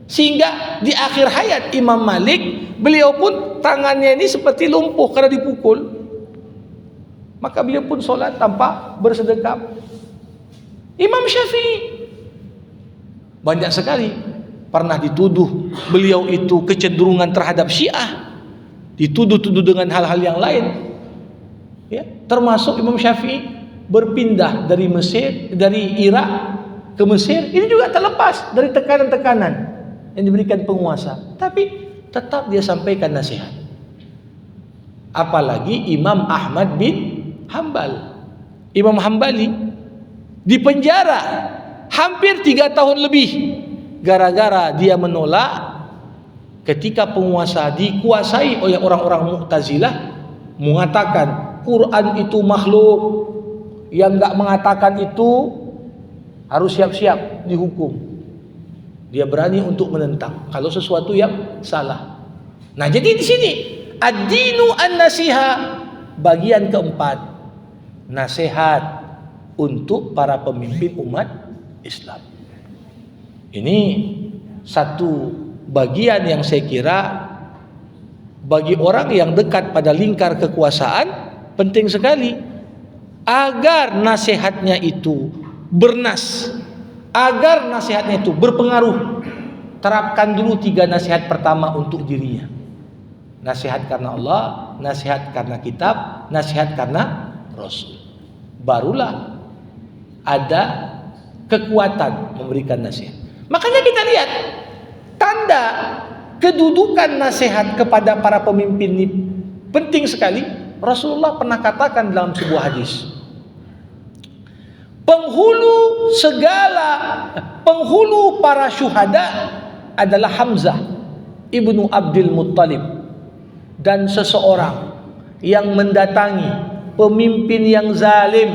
Sehingga di akhir hayat Imam Malik, beliau pun tangannya ini seperti lumpuh karena dipukul. Maka beliau pun solat tanpa bersedekap. Imam Syafi'i banyak sekali pernah dituduh beliau itu kecenderungan terhadap Syiah, dituduh-tuduh dengan hal-hal yang lain. Ya, termasuk Imam Syafi'i berpindah dari Mesir, dari Irak ke Mesir. Ini juga terlepas dari tekanan-tekanan yang diberikan penguasa, tapi tetap dia sampaikan nasihat. Apalagi Imam Ahmad bin Hambal, Imam Hambali dipenjara hampir 3 tahun lebih gara-gara dia menolak ketika penguasa dikuasai oleh orang-orang Mu'tazilah mengatakan Quran itu makhluk, yang enggak mengatakan itu harus siap-siap dihukum. Dia berani untuk menentang kalau sesuatu yang salah. Nah, jadi di sini ad-dinu an-nasihah, bagian keempat, nasihat untuk para pemimpin umat Islam. Ini satu bagian yang saya kira bagi orang yang dekat pada lingkar kekuasaan penting sekali agar nasihatnya itu bernas, agar nasihatnya itu berpengaruh. Terapkan dulu 3 nasihat pertama untuk dirinya. Nasihat karena Allah, nasihat karena kitab, nasihat karena Rasul. Barulah ada kekuatan memberikan nasihat. Makanya kita lihat tanda kedudukan nasihat kepada para pemimpin ini penting sekali. Rasulullah pernah katakan dalam sebuah hadis, penghulu para syuhada adalah Hamzah ibnu Abdul Muttalib, dan seseorang yang mendatangi pemimpin yang zalim,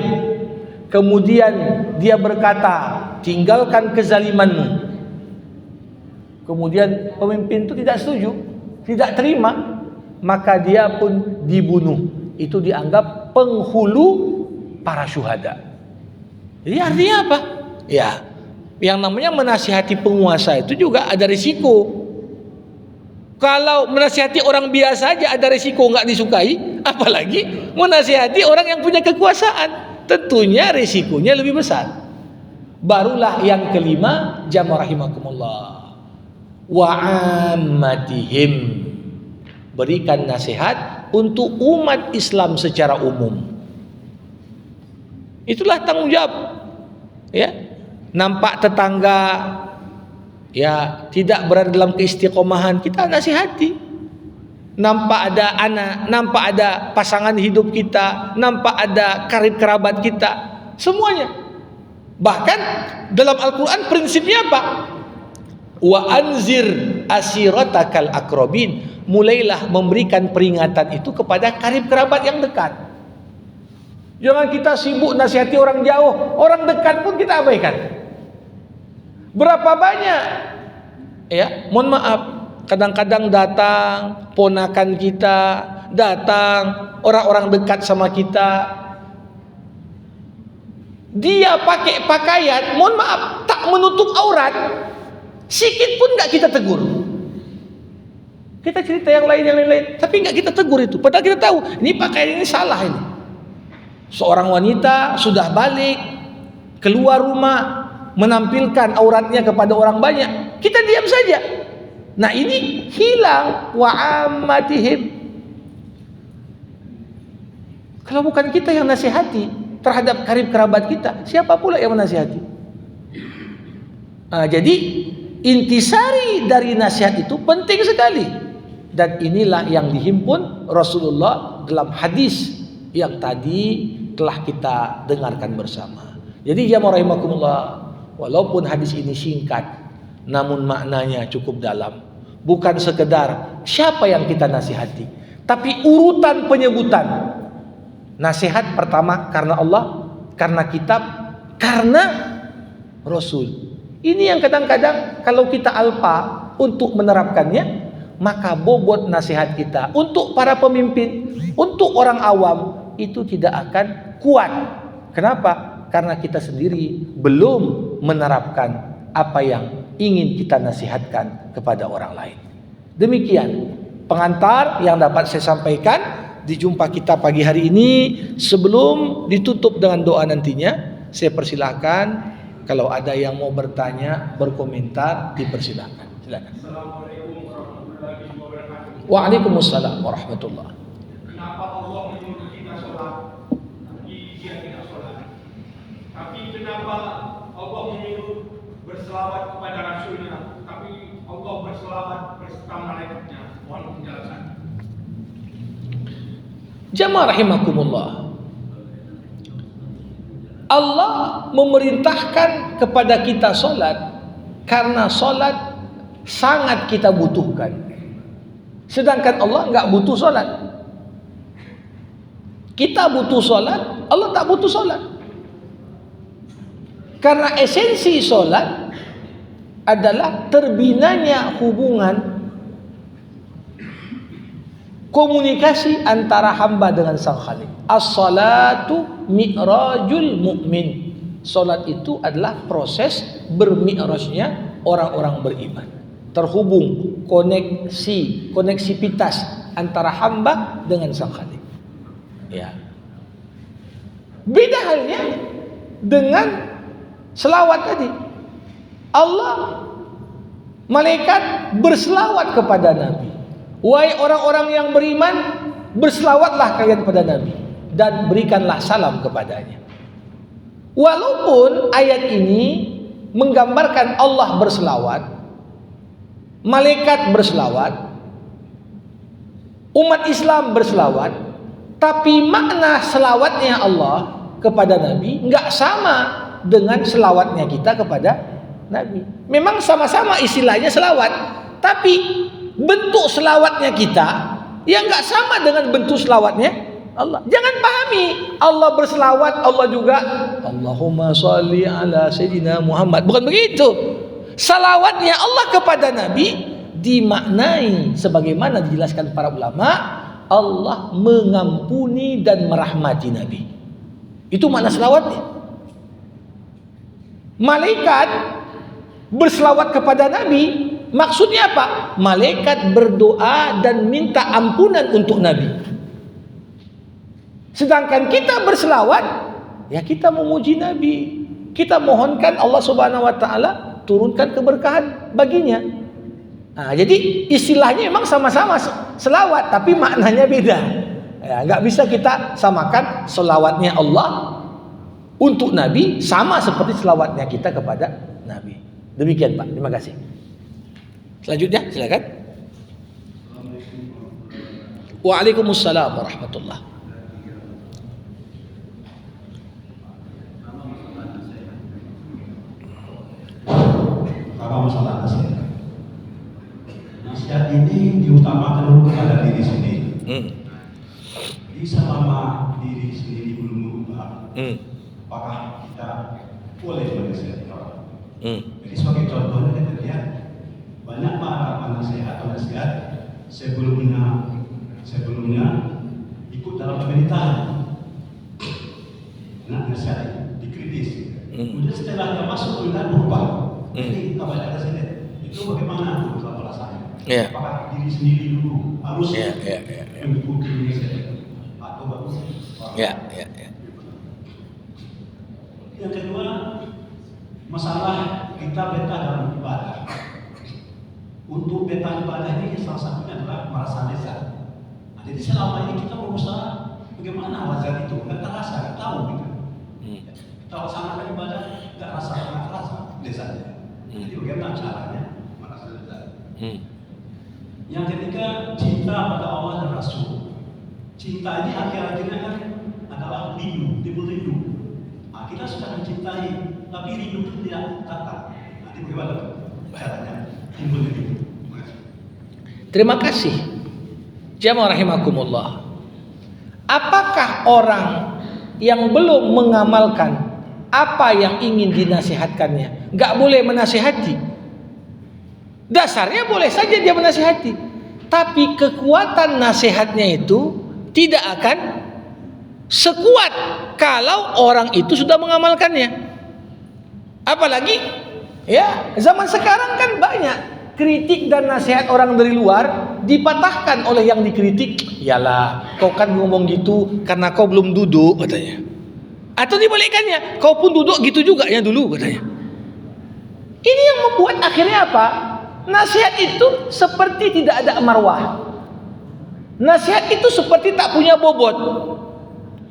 kemudian dia berkata, tinggalkan kezalimanmu. Kemudian pemimpin itu tidak setuju, tidak terima. maka dia pun dibunuh. Itu dianggap penghulu para syuhada. Jadi artinya apa? Ya, yang namanya menasihati penguasa itu juga ada risiko. Kalau menasihati orang biasa aja ada risiko nggak disukai, apalagi menasihati orang yang punya kekuasaan, tentunya risikonya lebih besar. Barulah yang kelima, jamaah rahimakumullah, wa ammatihim, berikan nasihat untuk umat Islam secara umum. Itulah tanggung jawab. Ya, nampak tetangga ya tidak berada dalam keistiqomahan, kita nasihati. Nampak ada anak, nampak ada pasangan hidup kita, nampak ada karib kerabat kita, semuanya. Bahkan dalam Al-Quran prinsipnya apa? Wa anzir asiratakal akrobin, mulailah memberikan peringatan itu kepada karib kerabat yang dekat. Jangan kita sibuk nasihati orang jauh, orang dekat pun kita abaikan. Berapa banyak ya, mohon maaf, kadang-kadang datang ponakan kita, datang orang-orang dekat sama kita, dia pakai pakaian, mohon maaf, tak menutup aurat, sikit pun nggak kita tegur. Kita cerita yang lain, tapi nggak kita tegur itu. Padahal kita tahu ini pakaian ini salah ini. Seorang wanita sudah balik keluar rumah menampilkan auratnya kepada orang banyak, kita diam saja. Nah ini hilang wa ammatihim. Kalau bukan kita yang nasihati terhadap karib kerabat kita, siapa pula yang menasihati? Jadi intisari dari nasihat itu penting sekali, dan inilah yang dihimpun Rasulullah dalam hadis yang tadi telah kita dengarkan bersama. Jadi jamaah rahimakumullah, walaupun hadis ini singkat namun maknanya cukup dalam. Bukan sekedar siapa yang kita nasihati, tapi urutan penyebutan. Nasihat pertama karena Allah, karena kitab, karena Rasul. Ini yang kadang-kadang kalau kita alpa untuk menerapkannya, maka bobot nasihat kita untuk para pemimpin, untuk orang awam itu tidak akan kuat. Kenapa? Karena kita sendiri belum menerapkan apa yang ingin kita nasihatkan kepada orang lain. Demikian pengantar yang dapat saya sampaikan di jumpa kita pagi hari ini. Sebelum ditutup dengan doa nantinya, saya persilahkan kalau ada yang mau bertanya, berkomentar, dipersilahkan. Silakan. Assalamualaikum warahmatullahi wabarakatuh. Waalaikumsalam warahmatullahi. Kenapa Allah menyuruh kita sholat, tapi dia tidak sholat? Tapi kenapa Allah menyuruh berselawat kepada Rasulnya, tapi Allah berselawat beserta malaikatnya? Mohon penjelasan. Jamaah rahimakumullah, Allah memerintahkan kepada kita sholat karena sholat sangat kita butuhkan. Sedangkan Allah nggak butuh sholat. Kita butuh sholat, Allah tak butuh sholat. Karena esensi sholat adalah terbinanya hubungan komunikasi antara hamba dengan sang Khalik. As-salatu mi'rajul mu'min. Salat itu adalah proses bermi'rajnya orang-orang beriman. Terhubung, koneksivitas antara hamba dengan sang Khalik. Ya. Beda halnya dengan selawat tadi. Allah, malaikat berselawat kepada Nabi. Wahai orang-orang yang beriman, berselawatlah kalian kepada Nabi dan berikanlah salam kepadanya. Walaupun ayat ini menggambarkan Allah berselawat, malaikat berselawat, umat Islam berselawat, tapi makna selawatnya Allah kepada Nabi nggak sama dengan selawatnya kita kepada Nabi. Memang sama-sama istilahnya selawat, tapi bentuk selawatnya kita yang nggak sama dengan bentuk selawatnya Allah. Jangan pahami Allah berselawat, Allah juga Allahumma sholli ala sayyidina Muhammad. Bukan begitu. Salawatnya Allah kepada Nabi dimaknai sebagaimana dijelaskan para ulama, Allah mengampuni dan merahmati Nabi. Itu makna selawatnya. Malaikat berselawat kepada Nabi, maksudnya apa? Malaikat berdoa dan minta ampunan untuk Nabi. Sedangkan kita berselawat, ya kita memuji Nabi. Kita mohonkan Allah Subhanahu wa taala turunkan keberkahan baginya. Nah, jadi istilahnya memang sama-sama selawat, tapi maknanya beda. Ya, nggak bisa kita samakan selawatnya Allah untuk Nabi sama seperti selawatnya kita kepada Nabi. Demikian Pak, terima kasih. Selanjutnya silakan. Waalaikumsalam warahmatullahi. Apa masalah nasihat? Nasihat ini diutamakan dulu kepada diri sendiri. Jadi selama diri sendiri belum berubah, apakah kita boleh menasihati orang? Jadi sebagai contohnya kita lihat banyak para nasihat sebelumnya ikut dalam pemerintahan. Nah, nasihat dikritis. Kemudian setelah dia masuk pemerintahan berubah. Jadi apa yang saya lihat itu bagaimana perasaannya? Apakah diri sendiri dulu harus mengikuti diri sendiri atau bagus? Yang kedua, masalah kita beta dalam ibadah. Untuk beta ibadah ini salah satunya adalah merasa lezat. Nah, jadi selama ini kita berusaha bagaimana lezat itu? Nggak terasa, nggak tahu gitu. Kita laksanakan ibadah, nggak terasa lezatnya. Jadi bagaimana caranya merasa lezat? Yang ketiga, cinta pada Allah dan Rasul. Cinta ini akhir-akhirnya kan adalah rindu, timbul rindu. Nah, kita sudah mencintai, tapi rindu itu tidak datang. Nanti bagaimana caranya timbul rindu? Terima kasih. Jamaah rahimakumullah. Apakah orang yang belum mengamalkan apa yang ingin dinasihatkannya nggak boleh menasihati? Dasarnya boleh saja dia menasihati, tapi kekuatan nasihatnya itu tidak akan sekuat kalau orang itu sudah mengamalkannya. Apalagi ya zaman sekarang kan banyak kritik dan nasihat orang dari luar dipatahkan oleh yang dikritik. Yalah, kau kan ngomong gitu karena kau belum duduk katanya. Atau dibalikannya, kau pun duduk gitu juga ya dulu katanya. Ini yang membuat akhirnya apa? Nasihat itu seperti tidak ada marwah. Nasihat itu seperti tak punya bobot.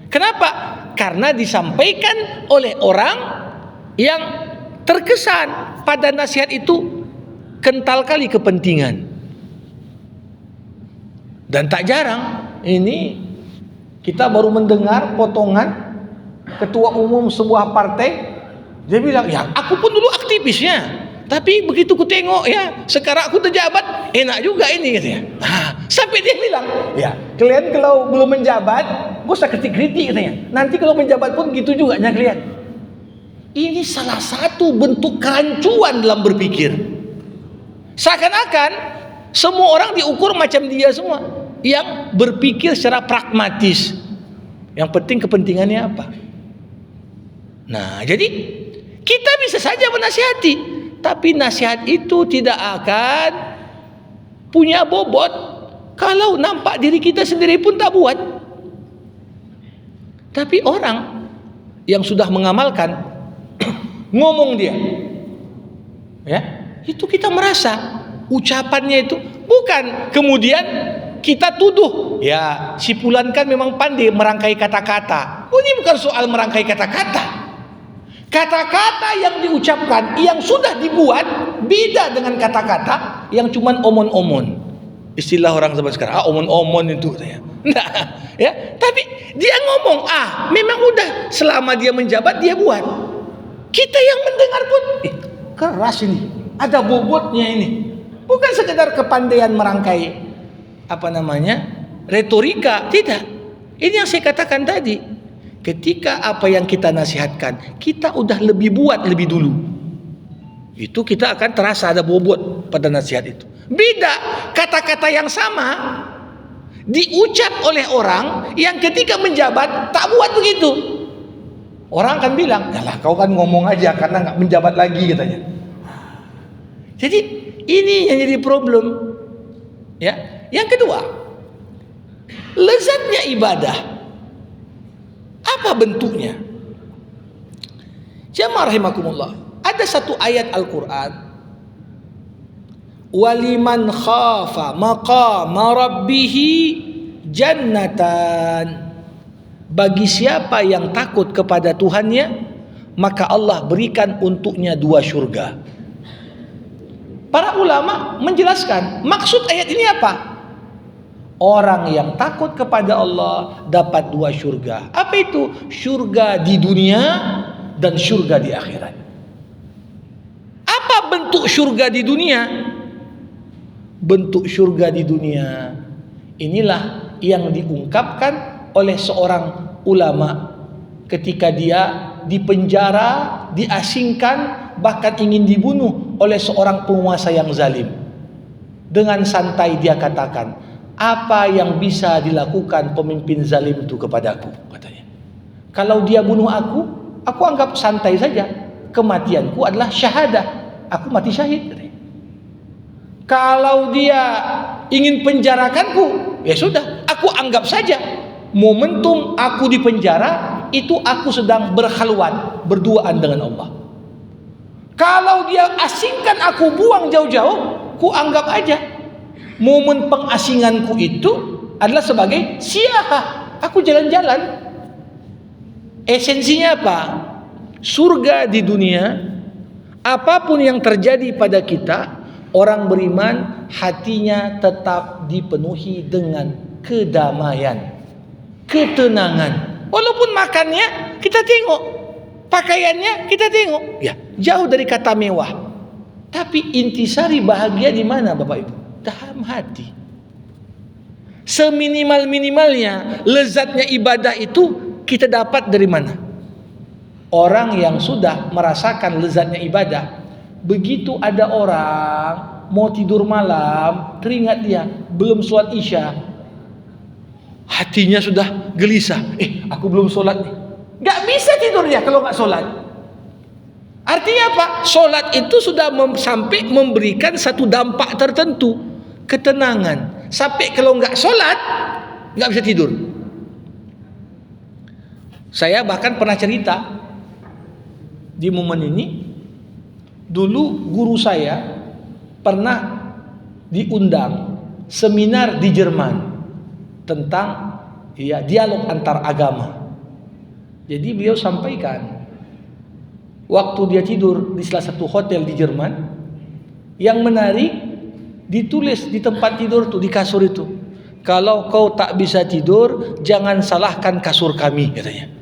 Kenapa? Karena disampaikan oleh orang yang terkesan pada nasihat itu kental kali kepentingan. Dan tak jarang ini kita baru mendengar potongan ketua umum sebuah partai, dia bilang, ya aku pun dulu aktivisnya, tapi begitu ku tengok ya sekarang aku terjabat, enak juga ini katanya. Sampai dia bilang, ya kalian kalau belum menjabat gak usah kritik-kritik katanya, nanti kalau menjabat pun gitu juga nya kalian. Ini salah satu bentuk kerancuan dalam berpikir. Seakan-akan semua orang diukur macam dia semua, yang berpikir secara pragmatis. Yang penting kepentingannya apa. Nah, jadi kita bisa saja menasihati, tapi nasihat itu tidak akan punya bobot kalau nampak diri kita sendiri pun tak buat. Tapi orang yang sudah mengamalkan ngomong dia, ya, itu kita merasa ucapannya itu bukan kemudian kita tuduh, ya si Fulan kan memang pandai merangkai kata-kata. Ini bukan soal merangkai kata-kata. Kata-kata yang diucapkan, yang sudah dibuat, beda dengan kata-kata yang cuman omon-omon. Istilah orang zaman sekarang, omon-omon itu katanya. Nah, ya, tapi dia ngomong, memang udah selama dia menjabat dia buat. Kita yang mendengar pun, keras ini, ada bobotnya ini. Bukan sekedar kepandaian merangkai retorika, tidak. Ini yang saya katakan tadi. Ketika apa yang kita nasihatkan kita udah lebih buat lebih dulu, itu kita akan terasa ada bobot pada nasihat itu. Beda, kata-kata yang sama diucap oleh orang yang ketika menjabat tak buat begitu. Orang akan bilang, yalah kau kan ngomong aja karena nggak menjabat lagi katanya. Jadi ini yang jadi problem. Ya, yang kedua, lezatnya ibadah. Apa bentuknya? Jamaah rahimakumullah. Ada satu ayat Al-Quran. Waliman khafa maqama rabbihi jannatan. Bagi siapa yang takut kepada Tuhannya, maka Allah berikan untuknya 2 surga. Para ulama menjelaskan maksud ayat ini apa? Orang yang takut kepada Allah dapat 2 surga. Apa itu? Surga di dunia dan surga di akhirat. Apa bentuk surga di dunia? Bentuk surga di dunia inilah yang diungkapkan oleh seorang ulama ketika dia dipenjara, diasingkan, bahkan ingin dibunuh oleh seorang penguasa yang zalim. Dengan santai dia katakan, apa yang bisa dilakukan pemimpin zalim itu kepadaku, katanya. Kalau dia bunuh aku anggap santai saja. Kematianku adalah syahadah, aku mati syahid, katanya. Kalau dia ingin penjarakanku, ya sudah, aku anggap saja momentum aku di penjara itu aku sedang berkhalwat, berduaan dengan Allah. Kalau dia asingkan aku, buang jauh-jauh, ku anggap aja momen pengasinganku itu adalah sebagai siyahah, aku jalan-jalan. Esensinya apa? Surga di dunia, apapun yang terjadi pada kita, orang beriman hatinya tetap dipenuhi dengan kedamaian, ketenangan. Walaupun makannya kita tengok, pakaiannya kita tengok, ya jauh dari kata mewah. Tapi intisari bahagia di mana Bapak Ibu? Dalam hati. Seminimal-minimalnya lezatnya ibadah itu kita dapat dari mana? Orang yang sudah merasakan lezatnya ibadah, begitu ada orang mau tidur malam, teringat dia belum sholat isya, hatinya sudah gelisah. Aku belum sholat nih. Gak bisa tidur dia kalau gak sholat. Artinya apa? Sholat itu sudah sampai memberikan satu dampak tertentu, ketenangan. Sampai kalau gak sholat, gak bisa tidur. Saya bahkan pernah cerita di momen ini. Dulu guru saya pernah diundang seminar di Jerman tentang dialog antar agama. Jadi beliau sampaikan waktu dia tidur di salah satu hotel di Jerman, yang menarik ditulis di tempat tidur tuh, di kasur itu, kalau kau tak bisa tidur jangan salahkan kasur kami, katanya.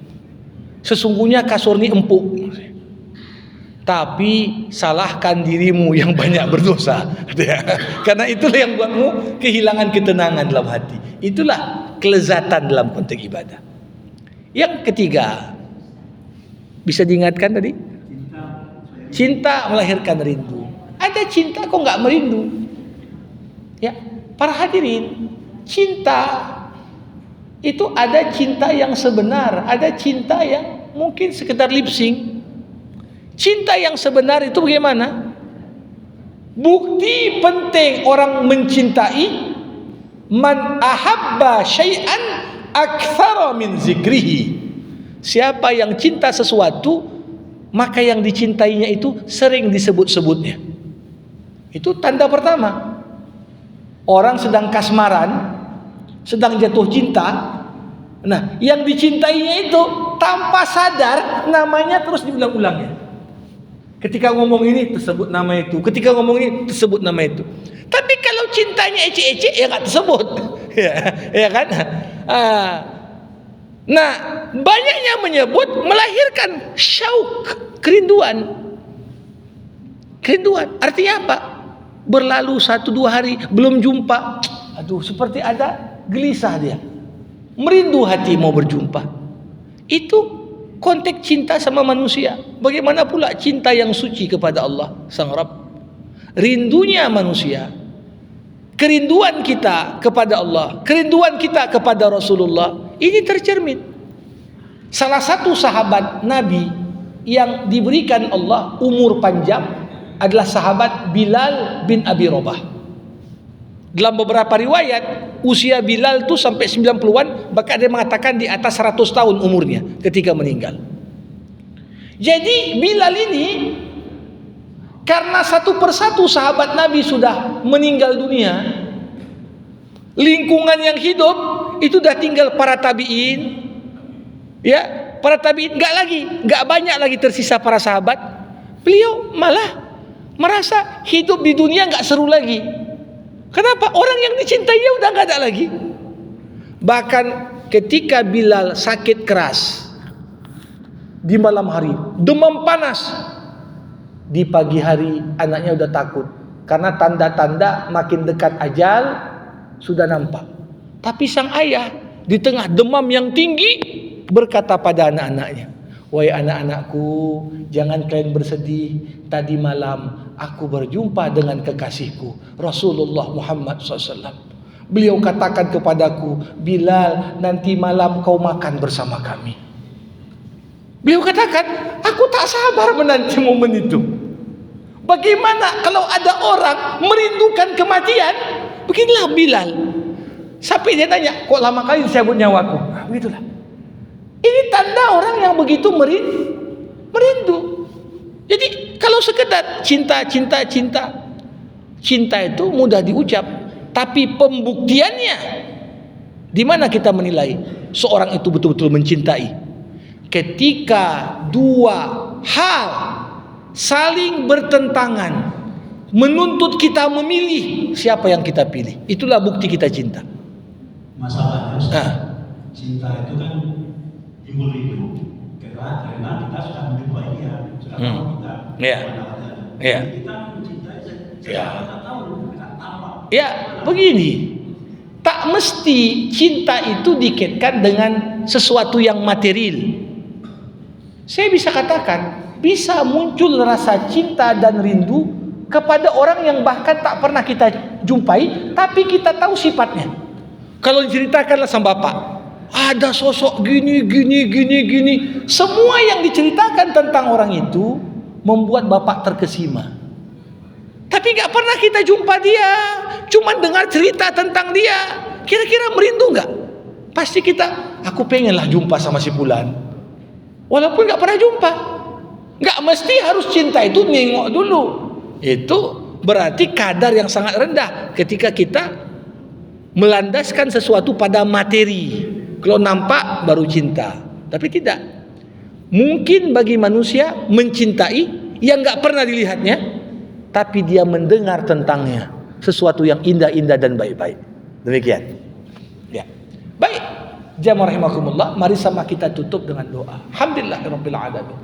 Sesungguhnya kasur ini empuk, tapi salahkan dirimu yang banyak berdosa. Karena itulah yang buatmu kehilangan ketenangan dalam hati. Itulah kelezatan dalam konteks ibadah. Yang ketiga, bisa diingatkan tadi? Cinta melahirkan rindu. Ada cinta kok nggak merindu? Ya, para hadirin, cinta itu ada cinta yang sebenar, ada cinta yang mungkin sekedar lip sync. Cinta yang sebenar itu bagaimana? Bukti penting orang mencintai, man ahabba syai'an aktsara min zikrihi. Siapa yang cinta sesuatu, maka yang dicintainya itu sering disebut-sebutnya. Itu tanda pertama. Orang sedang kasmaran, sedang jatuh cinta. Nah, yang dicintainya itu tanpa sadar namanya terus diulang-ulangnya. Ketika ngomong ini tersebut nama itu, ketika ngomong ini tersebut nama itu. Tapi kalau cintanya ecek-ecek ya nggak tersebut, ya kan? Nah, banyaknya menyebut melahirkan syauk, kerinduan. Kerinduan artinya apa? Berlalu 1-2 hari belum jumpa, aduh seperti ada gelisah dia, merindu hati mau berjumpa. Itu konteks cinta sama manusia. Bagaimana pula cinta yang suci kepada Allah Sang Rabb? Rindunya manusia kerinduan kita kepada Allah, kerinduan kita kepada Rasulullah, ini tercermin. Salah satu sahabat Nabi yang diberikan Allah umur panjang adalah sahabat Bilal bin Abi Rabah. Dalam beberapa riwayat, usia Bilal itu sampai 90-an, bahkan ada yang mengatakan di atas 100 tahun umurnya ketika meninggal. Jadi Bilal ini, karena satu persatu sahabat Nabi sudah meninggal dunia, lingkungan yang hidup itu udah tinggal para tabi'in, ya, para tabi'in, nggak banyak lagi tersisa para sahabat. Beliau malah merasa hidup di dunia nggak seru lagi. Kenapa? Orang yang dicintainya udah nggak ada lagi. Bahkan ketika Bilal sakit keras di malam hari, demam panas, di pagi hari anaknya udah takut karena tanda-tanda makin dekat ajal sudah nampak. Tapi sang ayah di tengah demam yang tinggi berkata pada anak-anaknya, "Wahai anak-anakku, jangan kalian bersedih. Tadi malam aku berjumpa dengan kekasihku Rasulullah Muhammad SAW. Beliau katakan kepadaku, Bilal, nanti malam kau makan bersama kami." Beliau katakan, aku tak sabar menanti momen itu. Bagaimana kalau ada orang merindukan kematian? Beginilah Bilal. Sampai dia tanya, kok lama kali dicabut nyawaku? Nah, begitulah. Ini tanda orang yang begitu merindu. Jadi kalau sekedar cinta itu mudah diucap, tapi pembuktiannya di mana kita menilai seorang itu betul-betul mencintai? Ketika dua hal saling bertentangan, menuntut kita memilih siapa yang kita pilih. Itulah bukti kita cinta. Masalahnya cinta itu kan timbul rindu karena kita sudah menjumpai dia, sudah tahu kita. Iya. Kita mencintai kita tahu, kita tampak. Ya, begini. Tak mesti cinta itu dikaitkan dengan sesuatu yang material. Saya bisa katakan, bisa muncul rasa cinta dan rindu kepada orang yang bahkan tak pernah kita jumpai, tapi kita tahu sifatnya. Kalau diceritakanlah sama bapak, ada sosok gini. Semua yang diceritakan tentang orang itu membuat bapak terkesima. Tapi gak pernah kita jumpa dia, cuma dengar cerita tentang dia. Kira-kira merindu gak? Pasti kita, aku pengenlah jumpa sama si fulan, walaupun gak pernah jumpa. Gak mesti harus cinta itu nengok dulu. Itu berarti kadar yang sangat rendah ketika kita melandaskan sesuatu pada materi. Kalau nampak baru cinta, tapi tidak. Mungkin bagi manusia mencintai yang gak pernah dilihatnya, tapi dia mendengar tentangnya sesuatu yang indah-indah dan baik-baik. Demikian. Ya. Baik. Jamaah rahimakumullah, mari sama kita tutup dengan doa. Alhamdulillahirabbil alamin.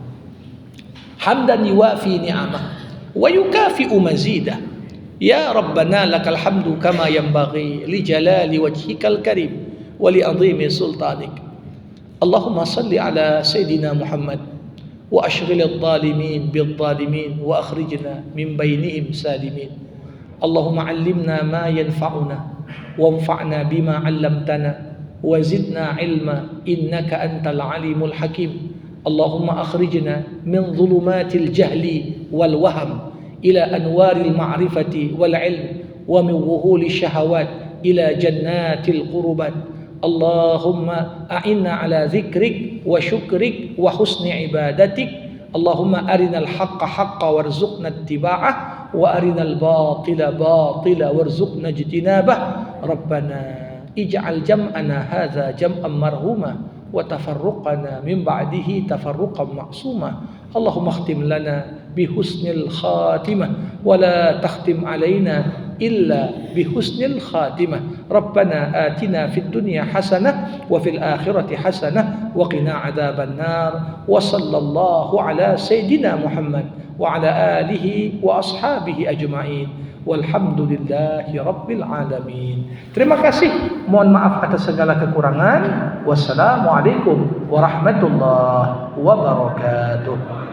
Hamdan yuwafi ni'amah wa yukafi'u mazidah. Ya Rabbana lakal hamdu kama yanbaghi li jalali wajhikal karim wa li 'azimi sultanik. Allahumma salli ala sayidina Muhammad wa ashghil adh-dhalimin bidh-dhalimin wa akhrijna min bainihim salimin. Allahumma 'allimna ma yanfa'una wanfa'na bima 'allamtana wa zidna 'ilma innaka antal 'alimul hakim. Allahumma akhrijna min dhulumatil jahli wal waham ila anwaril ma'rifati wal ilm wa min wuhuli syahawat ila jannatil qurbat. Allahumma a'inna ala dhikrik wa syukrik wa husni ibadatik. Allahumma arinal haqqa haqqa warzuqna ittiba'ah wa arinal batila batila warzuqna ijtinabah. Rabbana ij'al jam'ana hadza jam'an marhuma wa tafarruqana min ba'dihi tafarruqan ma'suma. Allahumma khtim lana bihusnil khatimah wa la takhtim alaina إلا بحسن الخاتمة. ربنا آتنا في الدنيا حسنة وفي الآخرة حسنة وقنا عذاب النار. وصلى الله على سيدنا محمد وعلى آله وأصحابه أجمعين والحمد لله رب العالمين. Terima kasih. Mohon maaf atas segala kekurangan. Wassalamualaikum warahmatullahi wabarakatuh.